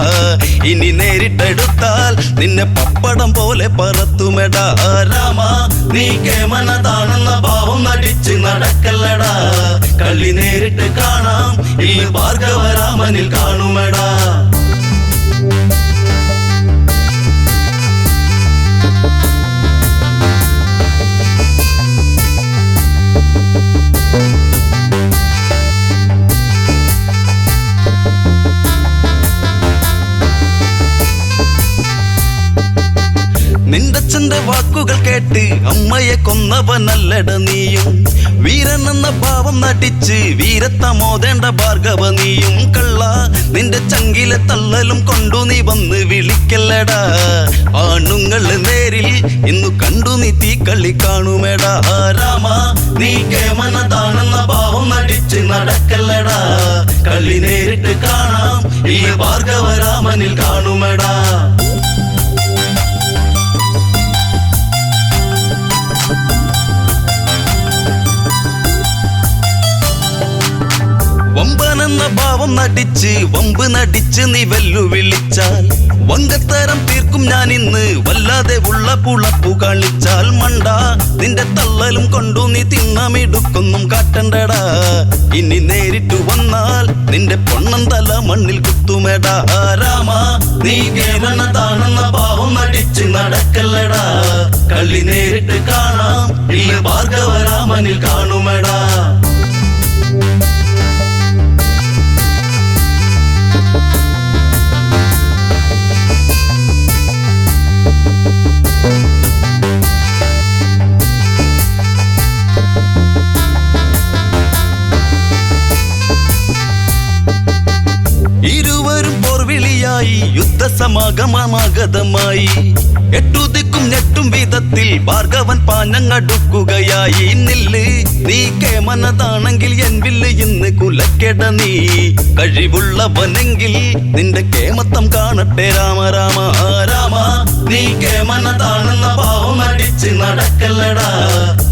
ഇനി നേരിട്ടെടുത്താൽ നിന്നെ പപ്പടം പോലെ പറത്തുമെടാ. രാമ നീ കേമനതാണെന്ന ഭാവം നടിച്ച് നടക്കല്ലടാ. കളി നേരിട്ട് കാണാം ഇന്ന് ഭാർഗവരാമനിൽ കാണുമെടാ. കേട്ട് അമ്മയെ കൊന്നവനല്ലട നീയും. വീരനെന്ന ഭാവം നടിച്ച് വീരത്തമോദേണ്ട ഭാർഗവ നീയും. കള്ള നിന്റെ ചങ്കിലെ തള്ളലും കൊണ്ടു നീ വന്ന് വിളിക്കല്ലടാ. ആണുങ്ങള് നേരിൽ ഇന്നു കണ്ടു നീ തീക്കളി കാണുമേടാ. രാമ നീ കേമനതാണെന്ന ഭാവം നടിച്ച് നടക്കല്ലടാ. കളി നേരിട്ട് കാണാം ഈ ഭാർഗവരാമനിൽ കാണുമടാ. വമ്പനെന്ന ഭാവം നടിച്ച് വമ്പ് നടിച്ച് നീ വെല്ലുവിളിച്ചാൽ വങ്കത്തരം തീർക്കും ഞാൻ ഇന്ന്. വല്ലാതെ ഉള്ള പുളപ്പു കളിച്ചാൽ മണ്ട നിന്റെ തള്ളലും കൊണ്ടു നീ തിന്നമിടുക്കൊന്നും കാട്ടണ്ടടാ. ഇനി നേരിട്ടു വന്നാൽ നിന്റെ പൊണ്ണൻ തല മണ്ണിൽ കുത്തുമേടാ. രാമ നീ കേവലതാണെന്ന ഭാവം നടിച്ച് നടക്കല്ലടാ. കളി നേരിട്ട് കാണാം ഈ ഭാർഗവരാമനിൽ കാണുമടാ. ഇരുവരും പോർവിളിയായി യുദ്ധസമാഗമമാഗതമായി. എട്ടുദിക്കും ഞെട്ടും വിധത്തിൽ ഭാർഗവൻ പാഞ്ഞങ്ങടുക്കുകയായി. നില്ല് നീ കേമനതാണെങ്കിൽ എൻ വില്ല് ഇന്ന് കുലക്കെട നീ. കഴിവുള്ളവനെങ്കിൽ നിന്റെ കേമത്തം കാണട്ടെ രാമ രാമ. രാമ നീ കേമനതാണെന്ന ഭാവം നടിച്ച് നടക്കല്ലടാ.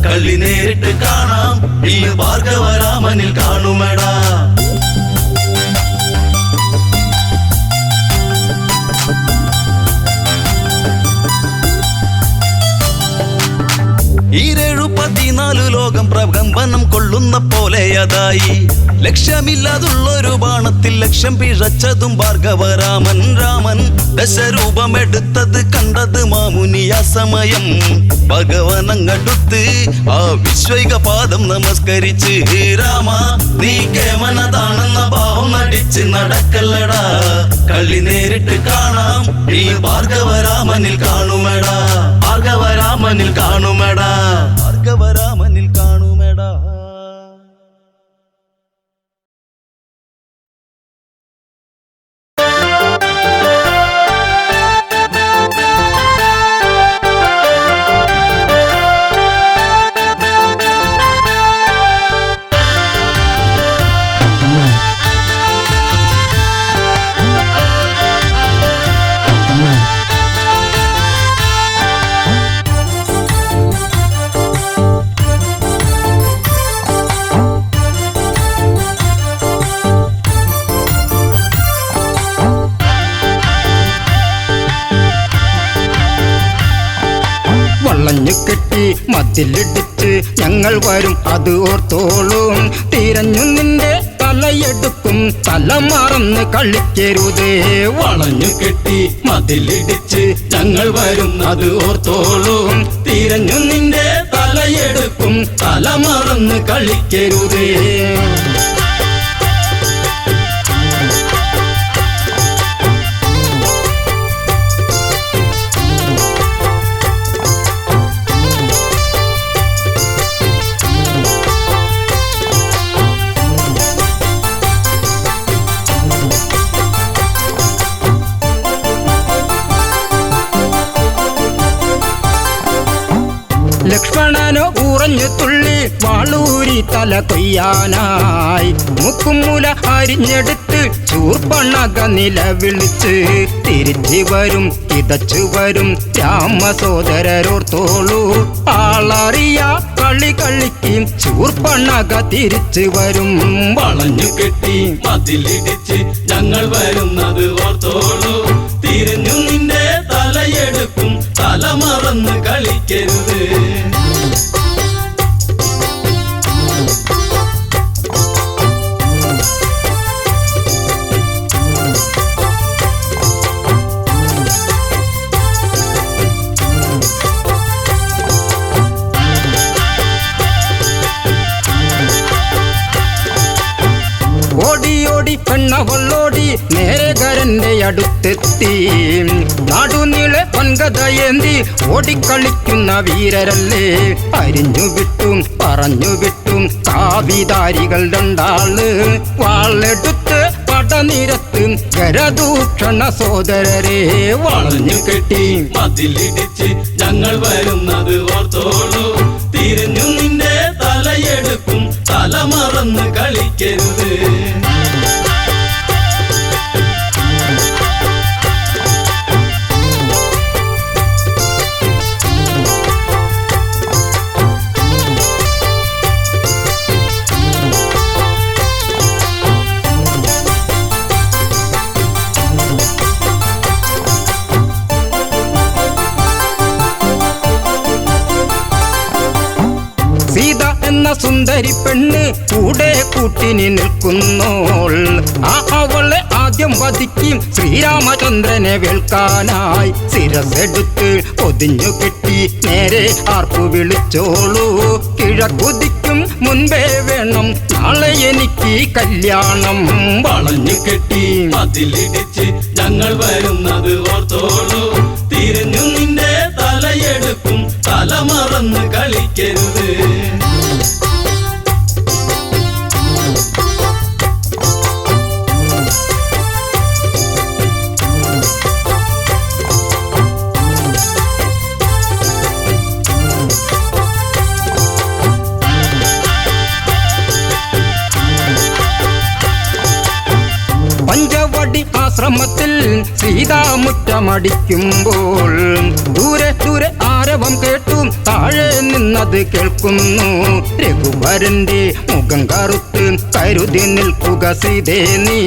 കളി നേരിട്ട് കാണാം ഈ ഭാർഗവരാമനിൽ കാണുമടാ. ഈരേഴു 14 ലോകം പ്രകമ്പനം കൊള്ളുന്ന പോലെ അതായി. ലക്ഷ്യമില്ലാതുള്ളൊരു ബാണത്തിൽ ലക്ഷ്യം പിഴച്ചതും ഭാർഗവരാമൻ. രാമൻ ദശരൂപമെടുത്തത് കണ്ടത് മാമുനിയ സമയം. ഭഗവനങ്ങടുത്ത് ആ വിശ്വൈക പാദം നമസ്കരിച്ച്. രാമ നീ കേമനതാണെന്ന ഭാവം നടിച്ച് നടക്കല്ലടാ. കളി നേരിട്ട് കാണാം ഈ ഭാർഗവരാമനിൽ കാണുമടാ. ഭാർഗവരാമനിൽ കാണുമടാ. ഭാർഗവരാമനിൽ കാണുമേടാ. കെട്ടി മതിലിടിച്ച് ഞങ്ങൾ വരും അത് ഓർത്തോളും. തിരഞ്ഞു നിന്റെ തലയെടുക്കും തല മറന്ന് കളിക്കരുതേ. വളഞ്ഞു കെട്ടി മതിലിടിച്ച് ഞങ്ങൾ വരും അത് ഓർത്തോളും. തിരഞ്ഞു നിന്റെ തലയെടുക്കും തല മറന്ന് കളിക്കരുതേ. ലക്ഷ്മണനോ ഉറഞ്ഞു തുള്ളി വാളൂരി തല കൊയ്യാനായി. മുക്കുമുല അരിഞ്ഞെടുത്ത് ചൂർപ്പണക നിലവിളിച്ച് തിരിച്ചു വരും കിതച്ചു വരും രാമസോദരരോർത്തോളൂ. ആളറിയ കളി കളിക്കും ചൂർപ്പണക തിരിച്ചു വരും. വളഞ്ഞു കെട്ടി മതിലിടിച്ച് ഞങ്ങൾ വരുന്നത് ഓർത്തോളൂ. തിരിഞ്ഞു നിന്റെ തലയെടുക്കും തല മറന്ന് കളിക്കരുത്. ഓടി ഓടി പെണ്ണവളോടി നേരെ കരന്റെ അടുത്തെത്തി. നാടുനീളെ പൊൻകഥയേന്തി ഓടിക്കളിക്കുന്ന വീരരല്ലേ. അരിഞ്ഞു വിട്ടും പറഞ്ഞു വിട്ടും കാവിധാരികൾ രണ്ടാള് വാളെടുത്ത് പടനിരത്ത് കരദൂഷണ സോദരരെ വളഞ്ഞു കെട്ടി. മതിലിടിച്ച് ഞങ്ങൾ വരുന്നത് ഓർത്തോളൂ. തിരിഞ്ഞു നിന്റെ തലയെടുക്കും, തല മറന്ന് കളിക്കരുത്. സീത എന്ന സുന്ദരി പെണ്ണ് കൂടെ കൂട്ടിനി നിൽക്കുന്നോൾ. അവളെ ആദ്യം വധിക്കും ശ്രീരാമചന്ദ്രനെ വേൽക്കാനായി. ശിരസെടുത്ത് പൊതിഞ്ഞു കെട്ടി നേരെ ആർപ്പു വിളിച്ചോളൂ. കിഴക്കുതിക്കും മുൻപേ വേണം നാളെ എനിക്ക് കല്യാണം. വളഞ്ഞു കെട്ടി മതിലിടിച്ച് ഞങ്ങൾ വരുന്നത് ഓർത്തോളൂ. തിരിഞ്ഞു നിന്റെ തലയെടുക്കും, തല മറന്ന് കളിക്കരുത്. പഞ്ചവടി ആശ്രമത്തിൽ സീതാമുറ്റമടിക്കുമ്പോൾ ദൂരെ ദൂരെ ആരവം കേട്ടു താഴെ നിന്നത് കേൾക്കുന്നു. രഘുവരന്റെ മുഖം കറുത്ത് കരുതി നിൽക്കുക സീതേ നീ.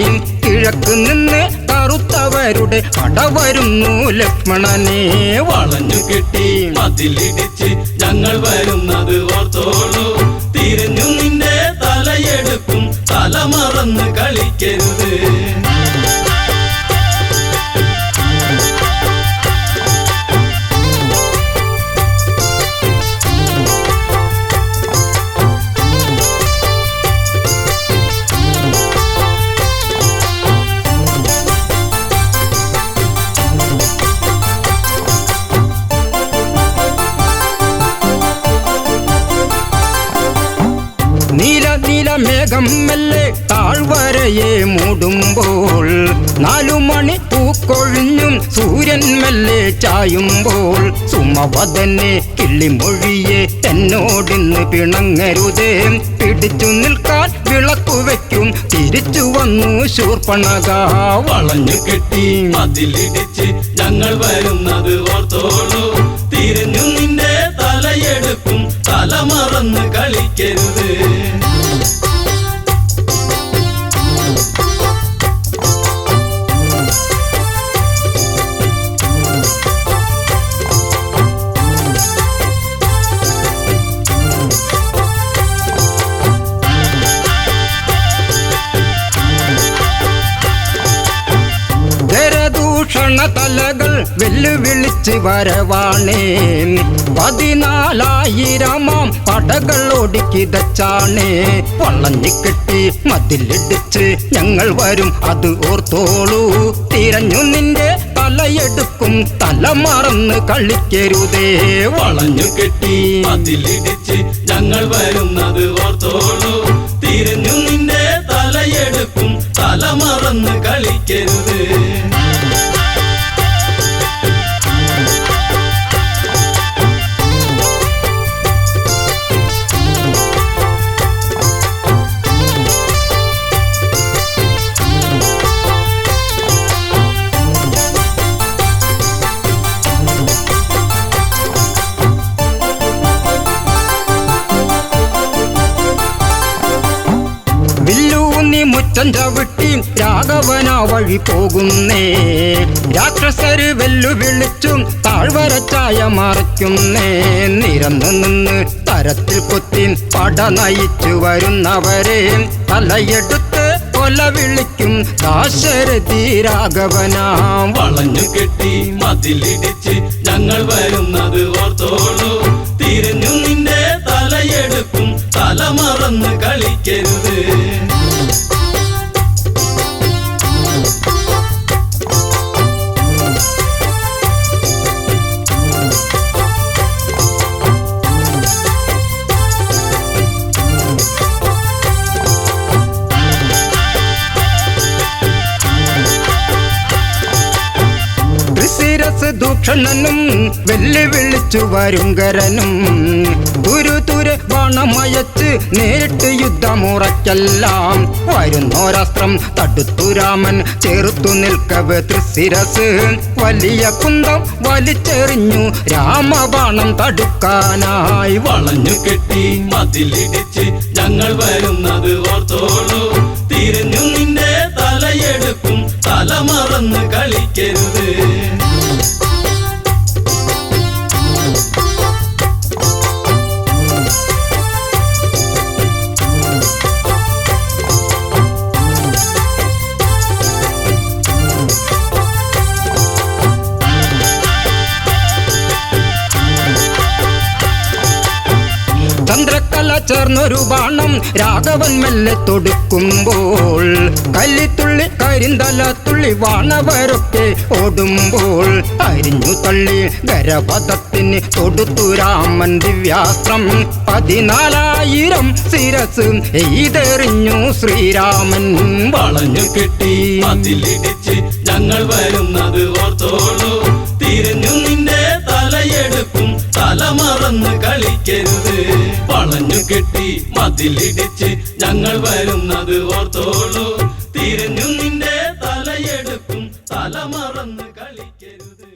കിഴക്ക് നിന്ന് കറുത്തവരുടെ പട വരുന്നു ലക്ഷ്മണനെ. വളഞ്ഞു കെട്ടി മതിലിടിച്ച് ഞങ്ങൾ വരുന്നത് ഓർത്തോളൂ. തിരിഞ്ഞു നിന്റെ തലയെടുക്കും, തല മറന്ന് കളിക്കരുത്. നീല നീല മേഘം മെല്ലെ താഴ്വരയെ മൂടുമ്പോൾ 4 മണി പൂക്കൊഴിഞ്ഞും സൂര്യൻ മെല്ലെ ചായുമ്പോൾ സുമവദനെ കിള്ളിമൊഴിയെ എന്നോടിന്ന് പിണങ്ങരുതേ. പിടിച്ചു നിൽക്കാൻ വിളക്കു വയ്ക്കും തിരിച്ചു വന്നു ശൂർപ്പണഖ. വളഞ്ഞു കെട്ടി മതിലിടിച്ച് ഞങ്ങൾ വരുന്നത് ഓർത്തോളൂ. തിരിഞ്ഞു നിന്റെ തലയെടുക്കും, തല മറന്ന് കളിക്കരുത്. ഭൂഷണ തലകൾ വെല്ലുവിളിച്ച് വരവാണേ. 14,000 പടകൾ ഒടുക്കിതച്ചാണേ. വളഞ്ഞിക്കെട്ടി മതിലിടിച്ച് ഞങ്ങൾ വരും അത് ഓർത്തോളൂ. തിരഞ്ഞു നിന്റെ തലയെടുക്കും, തല മറന്ന് കളിക്കരുതേ. വളഞ്ഞു കെട്ടി മതിലിടിച്ച് ഞങ്ങൾ വരുന്നത് ഓർത്തോളൂ. തിരിഞ്ഞു നിന്റെ തലയെടുക്കും, തല മറന്ന് കളിക്കരുത്. മുറ്റം ചവിട്ടി രാഘവന വഴി പോകുന്നേ. രാക്ഷസര് വെല്ലുവിളിച്ചും താഴ്വരച്ചായ മറയ്ക്കുന്നേ. നിരന്നു നിന്ന് തരത്തിൽ കൊത്തി പട നയിച്ചു വരുന്നവരെ തലയെടുത്ത് കൊല വിളിക്കും ദാശരഥി രാഘവനാം. വളഞ്ഞു കെട്ടി മതിലിടിച്ച് ഞങ്ങൾ വരുന്നത് ഓർത്തോളൂ. തിരിഞ്ഞു നിന്റെ തലയെടുക്കും, തല മറന്ന് കളിക്കരുത്. ലക്ഷണനും വെല്ലുവിളിച്ചു വരുങ്കരനും തുരുതുരെ ബാണമയച്ച് നേരിട്ട് യുദ്ധമുറയ്ക്കെല്ലാം വരുന്നോരാസ്ത്രം തടുത്തു രാമൻ ചേർത്തു നിൽക്കവേ തൃശിരസ് വലിയ കുന്തം വലിച്ചെറിഞ്ഞു രാമബാണം തടുക്കാനായി വളഞ്ഞു കെട്ടി മതിലിടിച്ച് ഞങ്ങൾ വരുന്നത് ഓർത്തോളൂ തിരിഞ്ഞു നിന്റെ തലയെടുക്കും തല മറന്ന് കളിക്കരുത് ചന്ദ്രക്കല ചേർന്നൊരു ബാണം രാഘവൻ മെല്ലെ തൊടുക്കുമ്പോൾ കല്ലിത്തുള്ളി കരിന്തലത്തുള്ളി വാണവരൊക്കെ ഓടുമ്പോൾ അരിഞ്ഞു തള്ളി ഗരപഥത്തിന് തൊടുത്തു രാമൻ ദിവ്യാസ്ത്രം 14,000 ശിരസ് എയ്തെറിഞ്ഞു ശ്രീരാമൻ വളഞ്ഞു കെട്ടി മതിലിടിച്ച് ഞങ്ങൾ വരുന്നത് ഓർത്തോളൂ തിരിഞ്ഞു നിന്റെ തലയെടുക്കും തല മറന്ന് കളിക്കരുത് വളഞ്ഞു കെട്ടി മതിലിടിച്ച് ഞങ്ങൾ വരുന്നത് ഓർത്തോളൂ തിരിഞ്ഞു നിന്റെ തലയെടുക്കും തല മറന്ന് കളിക്കരുത്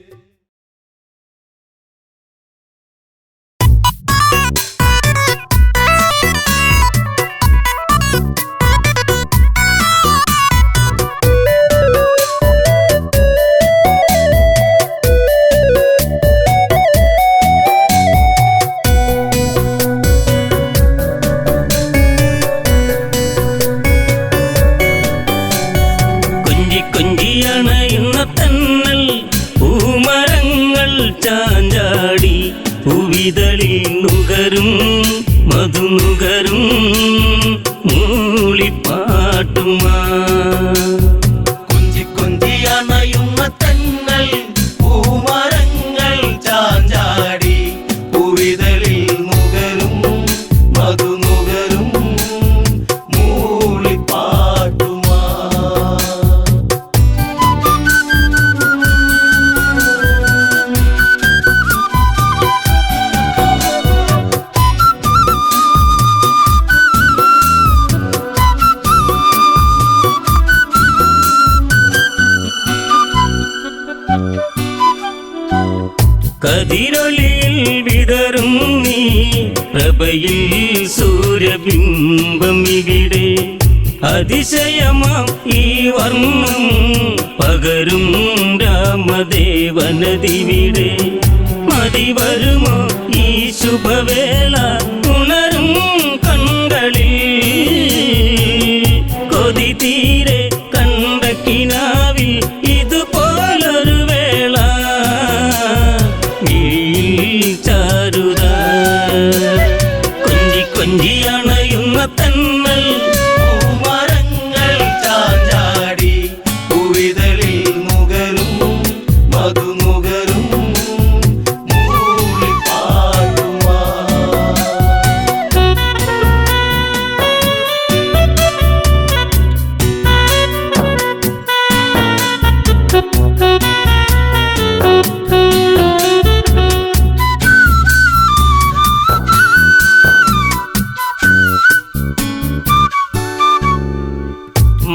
ചാഞ്ചാടി പൂവിതളിൽ നുകരും മധുനുകരും മൂളിപ്പാട്ടുമാ കൊഞ്ചി കൊഞ്ചി അണയുന്ന തെന്നൽ പൂമരങ്ങൾ ചാഞ്ചാടി പൂവിതളിൽ നുകരും മധുനുകരും മൂളിപ്പാട്ടുമാ കതിരൊളിയിൽ വിതറും നീ പ്രഭയിൽ സൂര്യബിംബം ഇവിടെ അതിശയമാം ഈ വർണ്ണം പകരും രാമദേവനദിവിടെ മതി വരുമോ ഈ ശുഭവേള ഉണരും കണ്ണുകളിൽ കൊതി തീരെ കണ്ട കിനാവിൽ ഇതുപോലൊരു വേള ചാരുത കൊഞ്ചി കൊഞ്ചി അണയുന്ന തന്നൽ പൂമരങ്ങൾ ചാഞ്ചാടി പൂവിതളിൽ നുകരും മധുനുകരും മൂളിപ്പാട്ടുമാ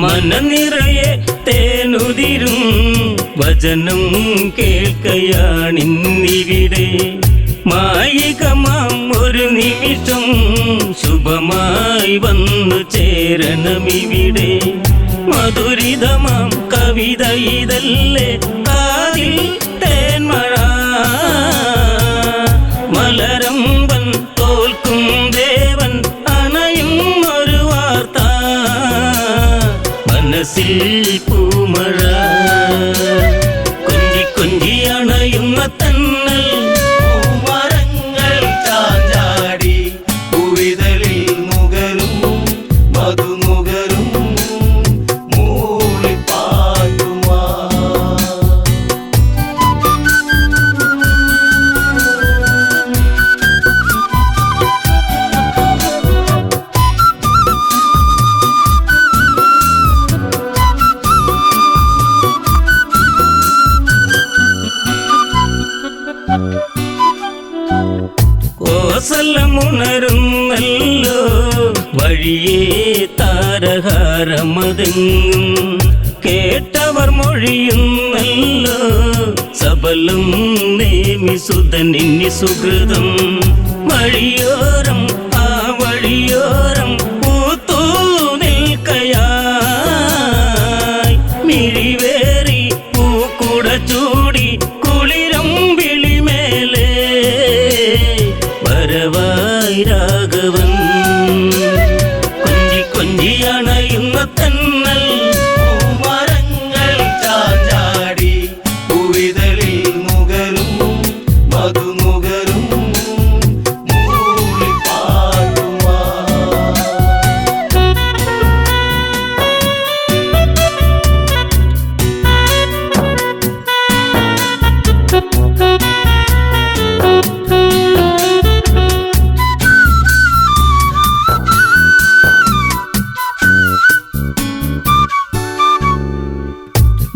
മനനിറയെ തേനുതിരും വചനം കേൾക്കയാണിന്നിവിടെ മായികമാം ഒരു നിമിഷം ശുഭമായി വന്നു ചേരണമിവിടെ മധുരിതമാം കവിത ഇതല്ലേ കാതിൽ തേന്മഴ മലരമ്പൻ തോൽക്കും ദേവൻ അണയും ഒരു വാർത്ത മനസ്സിൽ പൂമഴ കൊഞ്ചി കൊഞ്ചി അണയുന്ന തന്നൽ പൂമരങ്ങൾ ചാഞ്ചാടി പൂവിതളിൽ നുകരും മധുനുകരും മൂളിപ്പാട്ടുമാ കാലം ഉണരുന്നല്ലോ വഴിയേ താരഹാരമതെങ്ങും കേട്ടവർ മൊഴിയുന്നല്ലോ സബലം നേമിസുതനിന്നി സുഹൃതം വഴിയോരം ആ വഴിയോരം പൂത്തൂ നിൽക്കയായി മിഴിവേറി പൂക്കുട ചൂടി കുളിരം വിളിമേലേ വരവായി രാഘവൻ കൊഞ്ചി കൊഞ്ചി അണയുന്ന തന്നൽ മരങ്ങൾ ചാഞ്ചാടി പൂവിതളിൽ നുകരും മധുനുകരും മൂളിപ്പാടുമാ.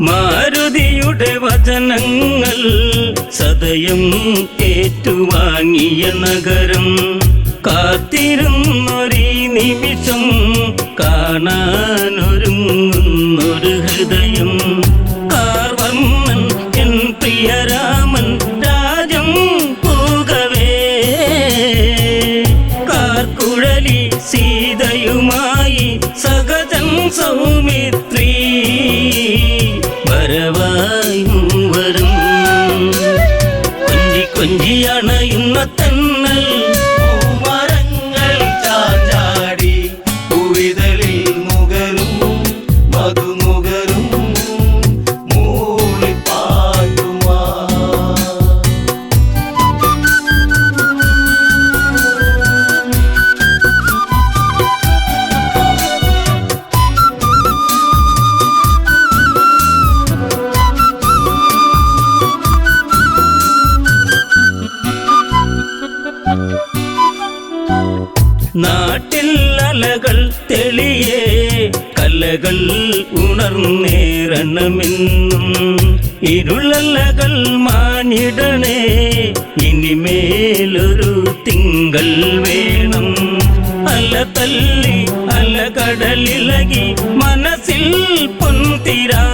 മാരുതിയുടെ വചനങ്ങൾ സദയം ഏറ്റുവാങ്ങിയ നഗരം കാത്തിരുന്നൊരീ നിമിഷം കാണാനൊരുങ്ങുന്നൊരു ഹൃദയം കാർവർണ്ണൻ എൻ പ്രിയരാമൻ രാജം പൂകവേ കാർക്കുഴലി സീതയുമായി സഹജൻ സൗമിത്രീ വരവായി മൂവരും കൊഞ്ചി കൊഞ്ചി അണയുന്ന തന്നൽ മരങ്ങൾ ചാഞ്ചാടി പൂവിതളിൽ നുകരും മധുനുകരും മൂളിപ്പാടുമാ. നാട്ടിൽ അലകൾ തെളിയേ കലകൾ ഉണർന്നേറണമെന്നും ഇരുളലകൾ മാഞ്ഞിടണേ ഇനിമേലൊരു തിങ്കൾ വേണം അല തല്ലി അല കടലിളകി മനസ്സിൽ പൊൻതിരാ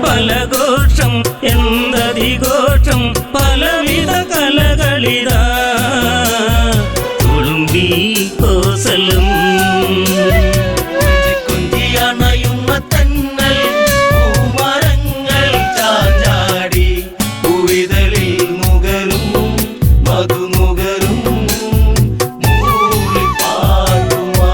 പല ഘോഷം എന്തതിഘോഷം പലവിധ കലകളിതാ തുളുമ്പി കോസലും കുഞ്ചിയണയുന്ന തന്നൽ മരങ്ങൾ ചാഞ്ചാടി പൂവിതളിൽ നുകരും മധുനുകരും മൂളിപ്പാടുമാ.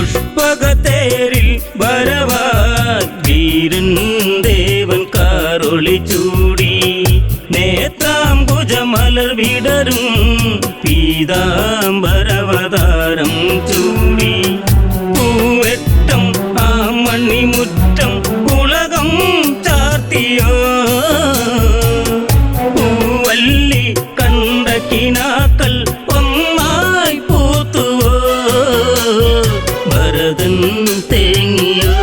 പുഷ്പകത്തേരിൽ വരവായി വീരൻ ദേവൻ കാറൊളി ചൂടി നേത്രാംബുജമലർ വിടരും പീതാംബരവതാരം ചൂടി പൂവെട്ടം ആ മണിമുറ്റം ഉലകം ചാർത്തിയോ പൂവല്ലി കണ്ട കിനാക്കൾ ഒന്നായി പൂത്തുവോ ഭരതൻ തേങ്ങിയോ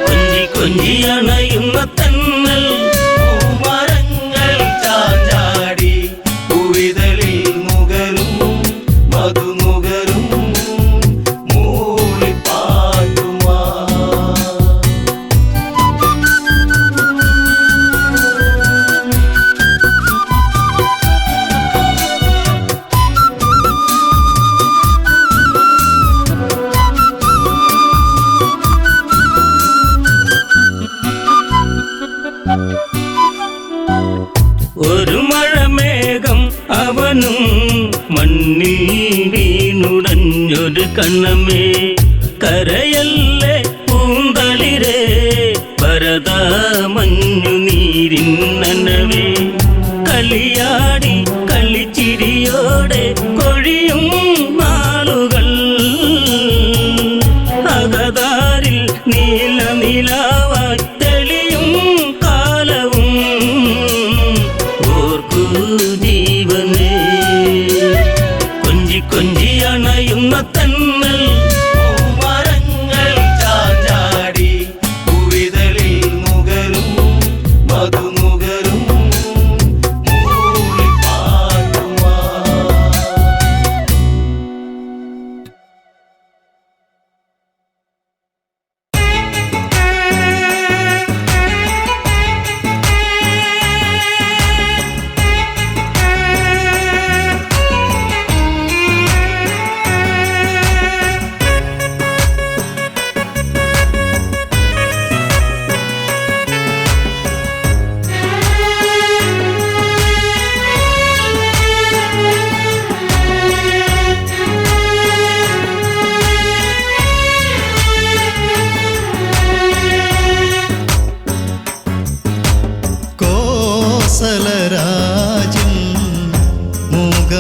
കൊഞ്ചി കൊഞ്ചി അണയുന്ന തന്നൽ മരങ്ങൾ ചാഞ്ചാടി പൂവിതളിൽ നുകരും മധുനുകരും മൂളിപ്പാടുമാ. ഒരു മഴമേഘം അവനും മണ്ണിൽ വീണുടഞ്ഞൊരു കണ്ണമേ കരയല്ലേ പൂന്തളിരേ ഭരത മഞ്ഞു നീരിൻ നനവേ കളിയാടി കളിച്ചിരിയോടെ കൊഴിയും നാളുകൾ അകതാരിൽ നീല നിലാവായി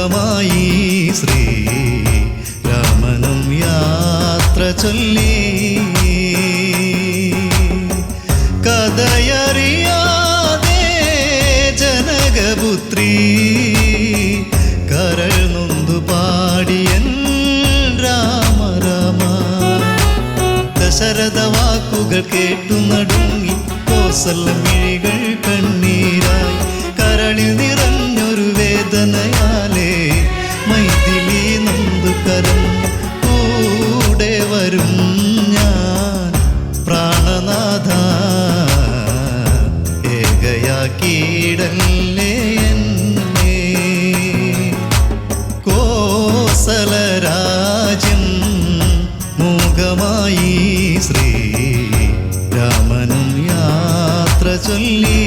മൂകമായി ശ്രീ രാമനും യാത്ര ചൊല്ലി കഥയറിയാതെ ജനകപുത്രി കരൾ നൊന്തു പാടിയൻ രാമ രാമ ദശരഥ വാക്കുകൾ കേട്ടു നടുങ്ങി കോസലമിഴികൾ കണ്ണീരായി കരളിൽ നിറഞ്ഞൊരു വേദനയാലേ മൈഥിലി നൊന്തു കരഞ്ഞു കൂടെ വരും ഞാൻ പ്രാണനാഥ ഏകയാക്കിയിടല്ലേ എന്നെ കോസലരാജ്യം മൂകമായി ശ്രീ രാമനും യാത്ര ചൊല്ലി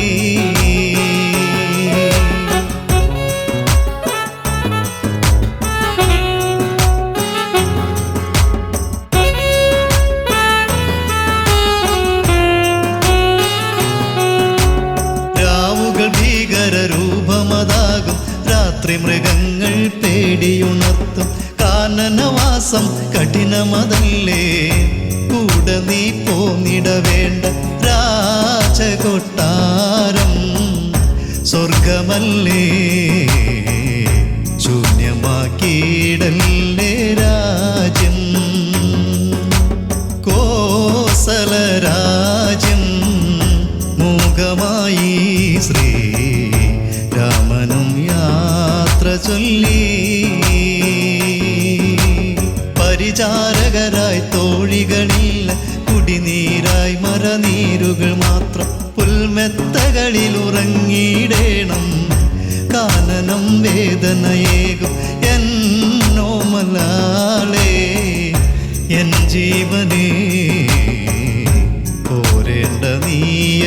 ഭീകരരൂപമതാകും രാത്രി മൃഗങ്ങൾ പേടിയുണർത്തും കാനനവാസം കഠിനമതല്ലേ കൂടെ നീ പോന്നിടവേണ്ട രാജകൊട്ടാരം സ്വർഗമല്ലേ ശൂന്യമാക്കിയിടല്ലേ രാജ്യം കോസലരാജ്യം മൂകമായി ശ്രീ രാമനും യാത്ര ചൊല്ലി പരിചാരകരായി തോഴികളില്ല കുടിനീരായി മരനീരുകൾ മാത്രം പുൽമെത്തകളിൽ ഉറങ്ങിയിടേണം കാനനം വേദനയേകും എന്നോമലാളേ എൻ ജീവനേ പോരേണ്ട നീ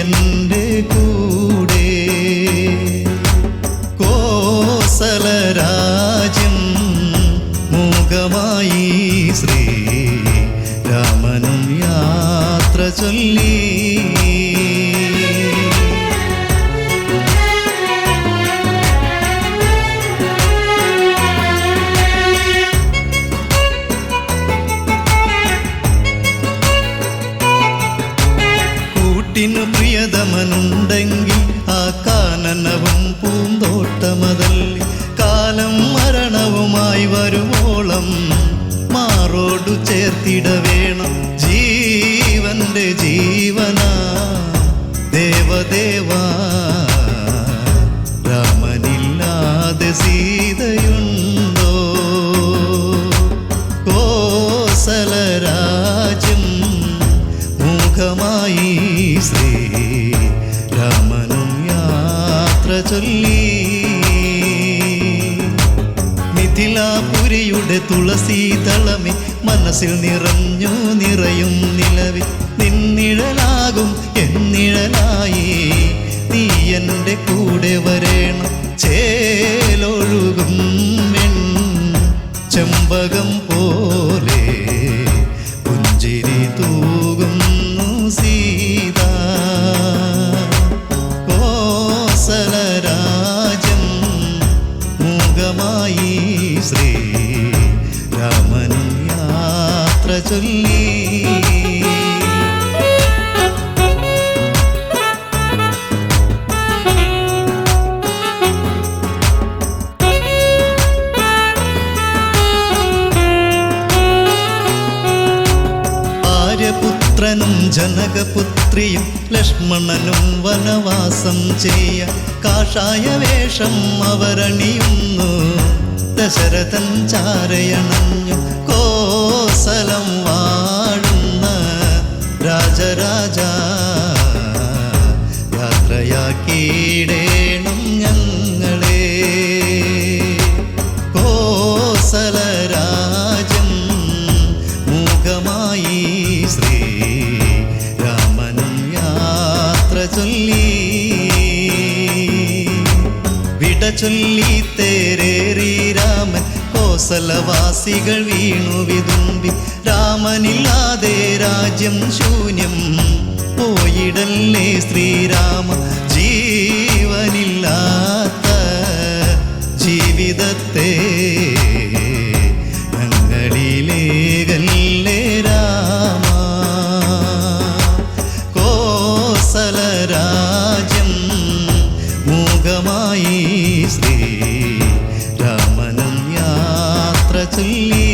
എൻ്റെ കൂടെ കോസലരാജ്യം മൂകമായി ശ്രീ രാമനും യാത്ര ചൊല്ലി കൂട്ടിനു പ്രിയതമനുണ്ടെങ്കിൽ ആ കാനനവും പൂന്തോട്ടമതല്ലി കാലം മരണവുമായി വരുവോളം മാറോടു ചേർത്തിട വേണം ജീവന്റെ ജീവനാ ദേവദേവാ രാമനില്ലാതെ സീതയുണ്ടോ കോസലരാജ്യം മൂകമായി ശ്രീ രാമനും യാത്ര ചൊല്ലി മിഥിലാപുരിയുടെ തുളസീതളമേ മനസ്സിൽ നിറഞ്ഞു നിറയും നിലവിൽ നിന്നിഴലാകും എന്നിഴലായി നീ എൻ്റെ കൂടെ വരേണം ചേലൊഴുകും ചെമ്പകം പോലെ പുഞ്ചിരി തൂകുന്നു സീത കോസലരാജ്യം മൂകമായി ശ്രീ രാമനും യാത്ര ചൊല്ലി പുത്രനും ജനകപുത്രിയും ലക്ഷ്മണനും വനവാസം ചെയ്യ കാഷായ വേഷം അവരണിയുന്നു ദശരഥൻ ചാരയണഞ്ഞു കോസലം വാഴുന്ന രാജരാജ യാത്രയാക്കിയിടേണം ഞങ്ങളെ കോസലരാജ്യം മൂകമായി ശ്രീ രാമനും യാത്ര ചൊല്ലി വിട ചൊല്ലി തേരേറി രാമൻ കോസലവാസികൾ വീണു വിതുമ്പി രാമനില്ലാതെ രാജ്യം ശൂന്യം പോയിടല്ലേ ശ്രീരാമ ജീവനില്ലാത്ത ജീവിതം ജീവിതത്തെ ഞങ്ങളിലേകല്ലേ രാമ. കോസലരാജ്യം മൂകമായി ശ്രീ രാമനം യാത്ര ചൊല്ലി.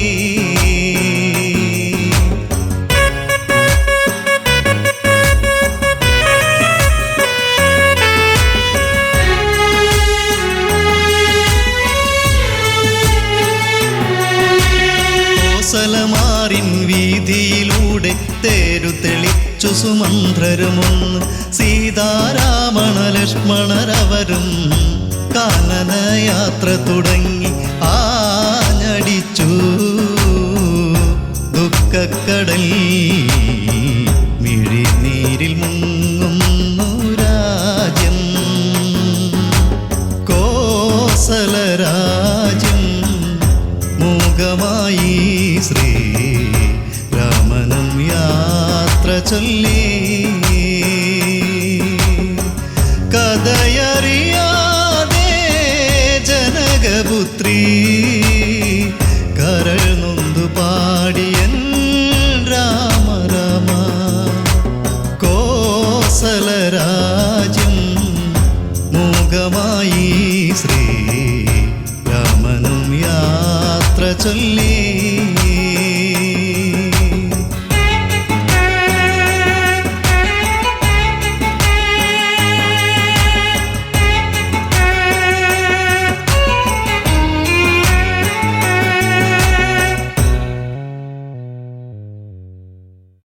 കോസലമാറിൻ വീതിയിലൂടെ തേരു തെളിച്ചു സുമന്ത്രരുമൊന്ന് സീതാരാമണ ലക്ഷ്മണരവരും കാനനയാത്ര തുടങ്ങി. ആഞ്ഞടിച്ചു ദുഃഖക്കടൽ മിഴിനീരിൽ മുങ്ങുന്നു രാജ്യം. കോസലരാജ്യം മൂകമായി ശ്രീ രാമനം യാത്ര ചൊല്ലി. കഥയറിയാതെ ജനകപുത്രി കരൾ നൊന്തു പാടിയൻ രാമ രാമ. കോസലരാജ്യം മൂകമായി ശ്രീ രാമനും യാത്ര ചൊല്ലി.